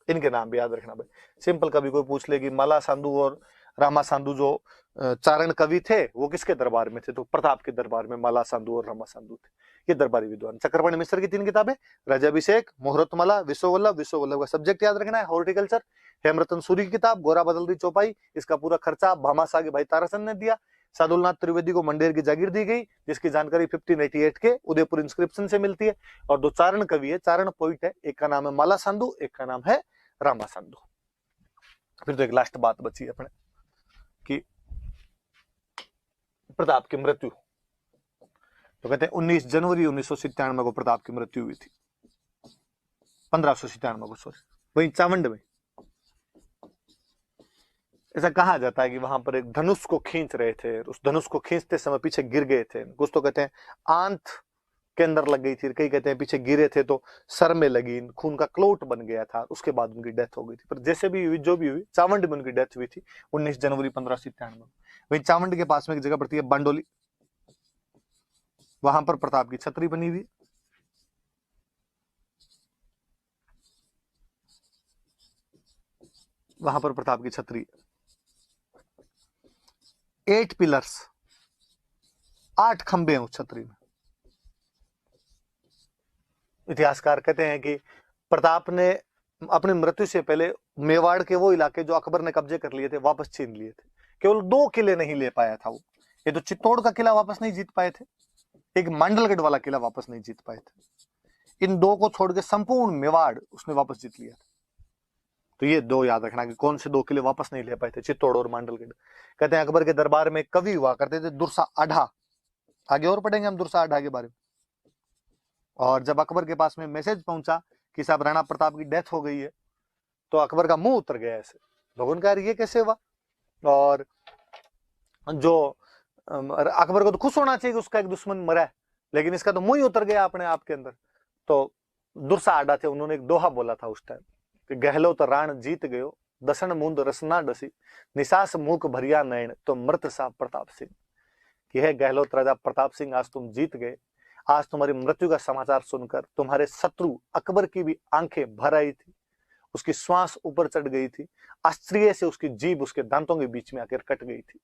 इनके नाम भी याद रखना भाई। सिंपल कभी कोई पूछ ले कि माला सांधु और रामा सांधु जो चारण कवि थे वो किसके दरबार में थे, तो प्रताप के दरबार में माला सांधु और रामा सांधु थे, ये दरबारी विद्वान। चक्रपाणि मिश्र की 3 किताबें, राज्याभिषेक, मुहूर्तमाला, विश्व वल्लभ। विश्व वल्लभ का सब्जेक्ट याद रखना है हॉर्टिकल्चर। हेमरतन सूरी की किताब गोरा बदल दी चौपाई, इसका पूरा खर्चा भामाशाह के भाई ताराचंद ने दिया। सादुलनाथ त्रिवेदी को मंडेर की जागीर दी गई, जिसकी जानकारी 1588 के उदयपुर इंस्क्रिप्शन से मिलती है। और 2 चारण कवि है, चारण पोइट है, एक का नाम है माला सांधु, एक का नाम है रामा सांधु। फिर तो एक लास्ट बात बची अपने कि प्रताप की मृत्यु, तो कहते हैं 19 जनवरी 1997 को प्रताप की मृत्यु हुई थी, 1597 को, सॉरी, वही चावंड में। ऐसा कहा जाता है कि वहां पर एक धनुष को खींच रहे थे, उस धनुष को खींचते समय पीछे गिर गए थे। कुछ तो कहते हैं आंत के अंदर लग गई थी, कई कहते हैं पीछे गिरे थे तो सर में लगी, खून का क्लोट बन गया था, उसके बाद उनकी डेथ हो गई थी। पर जैसे भी हुई, जो भी हुई, चावंड में उनकी डेथ हुई थी 19 जनवरी 1597 में। वही चावंड के पास में एक जगह पड़ती है बांडोली, वहां पर प्रताप की छतरी बनी हुई, वहां पर प्रताप की छतरी, 8 पिलर्स, 8 खंबे हैं उस छतरी में। इतिहासकार कहते हैं कि प्रताप ने अपनी मृत्यु से पहले मेवाड़ के वो इलाके जो अकबर ने कब्जे कर लिए थे वापस छीन लिए थे। केवल 2 किले नहीं ले पाया था वो, ये तो चित्तौड़ का किला वापस नहीं जीत पाए थे, एक मांडलगढ़ वाला किला वापस नहीं जीत पाए थे। इन दो को छोड़ के संपूर्ण मेवाड़ उसने वापस जीत लिया था। तो ये दो याद रखना कि कौन से दो किले वापस नहीं ले पाए थे, चित्तौड़ और मांडलगढ़। कहते हैं अकबर के दरबार में कवि हुआ करते थे दुर्सा आढ़ा, आगे और पढ़ेंगे हम दुर्सा आढ़ा के बारे में। और जब अकबर के पास में मैसेज पहुंचा कि साहब राणा प्रताप की डेथ हो गई है, तो अकबर का मुंह उतर गया ऐसे। लोगों का ये कैसे हुआ? और जो अकबर को तो खुश होना चाहिए कि उसका एक दुश्मन मरा है, लेकिन इसका तो मुंह ही उतर गया अपने आप के अंदर। तो दुर्सा आढ़ा थे, उन्होंने एक दोहा बोला था उस टाइम कि गहलो तो राण जीत गयो, दसन मुंद रसना डसी, निसास मूक भरिया नयन, तो मृत सा प्रताप सिंह। कि है गहलोत राजा प्रताप सिंह, आज तुम जीत गए। आज तुम्हारी मृत्यु का समाचार सुनकर तुम्हारे शत्रु अकबर की भी आंखें भर आई थी, उसकी श्वास ऊपर चढ़ गई थी, आश्चर्य से उसकी जीभ उसके दांतों के बीच में आकर कट गई थी।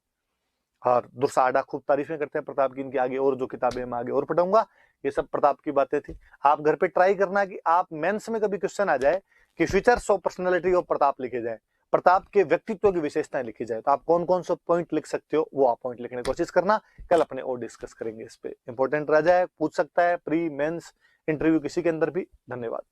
और दुर्सा आढ़ा खूब तारीफें करते हैं प्रताप की। इनकी आगे और जो किताबें मैं आगे और पढ़ूंगा, ये सब प्रताप की बातें थी। आप घर पे ट्राई करना कि आप मेंस में कभी क्वेश्चन आ जाए कि features of personality of Pratap लिखे जाए, प्रताप के व्यक्तित्व की विशेषताएं लिखी जाए, तो आप कौन कौन से पॉइंट लिख सकते हो वो आप पॉइंट लिखने की कोशिश करना। कल अपने और डिस्कस करेंगे इस पे। इंपॉर्टेंट रह जाए, पूछ सकता है प्री मेंस इंटरव्यू किसी के अंदर भी। धन्यवाद।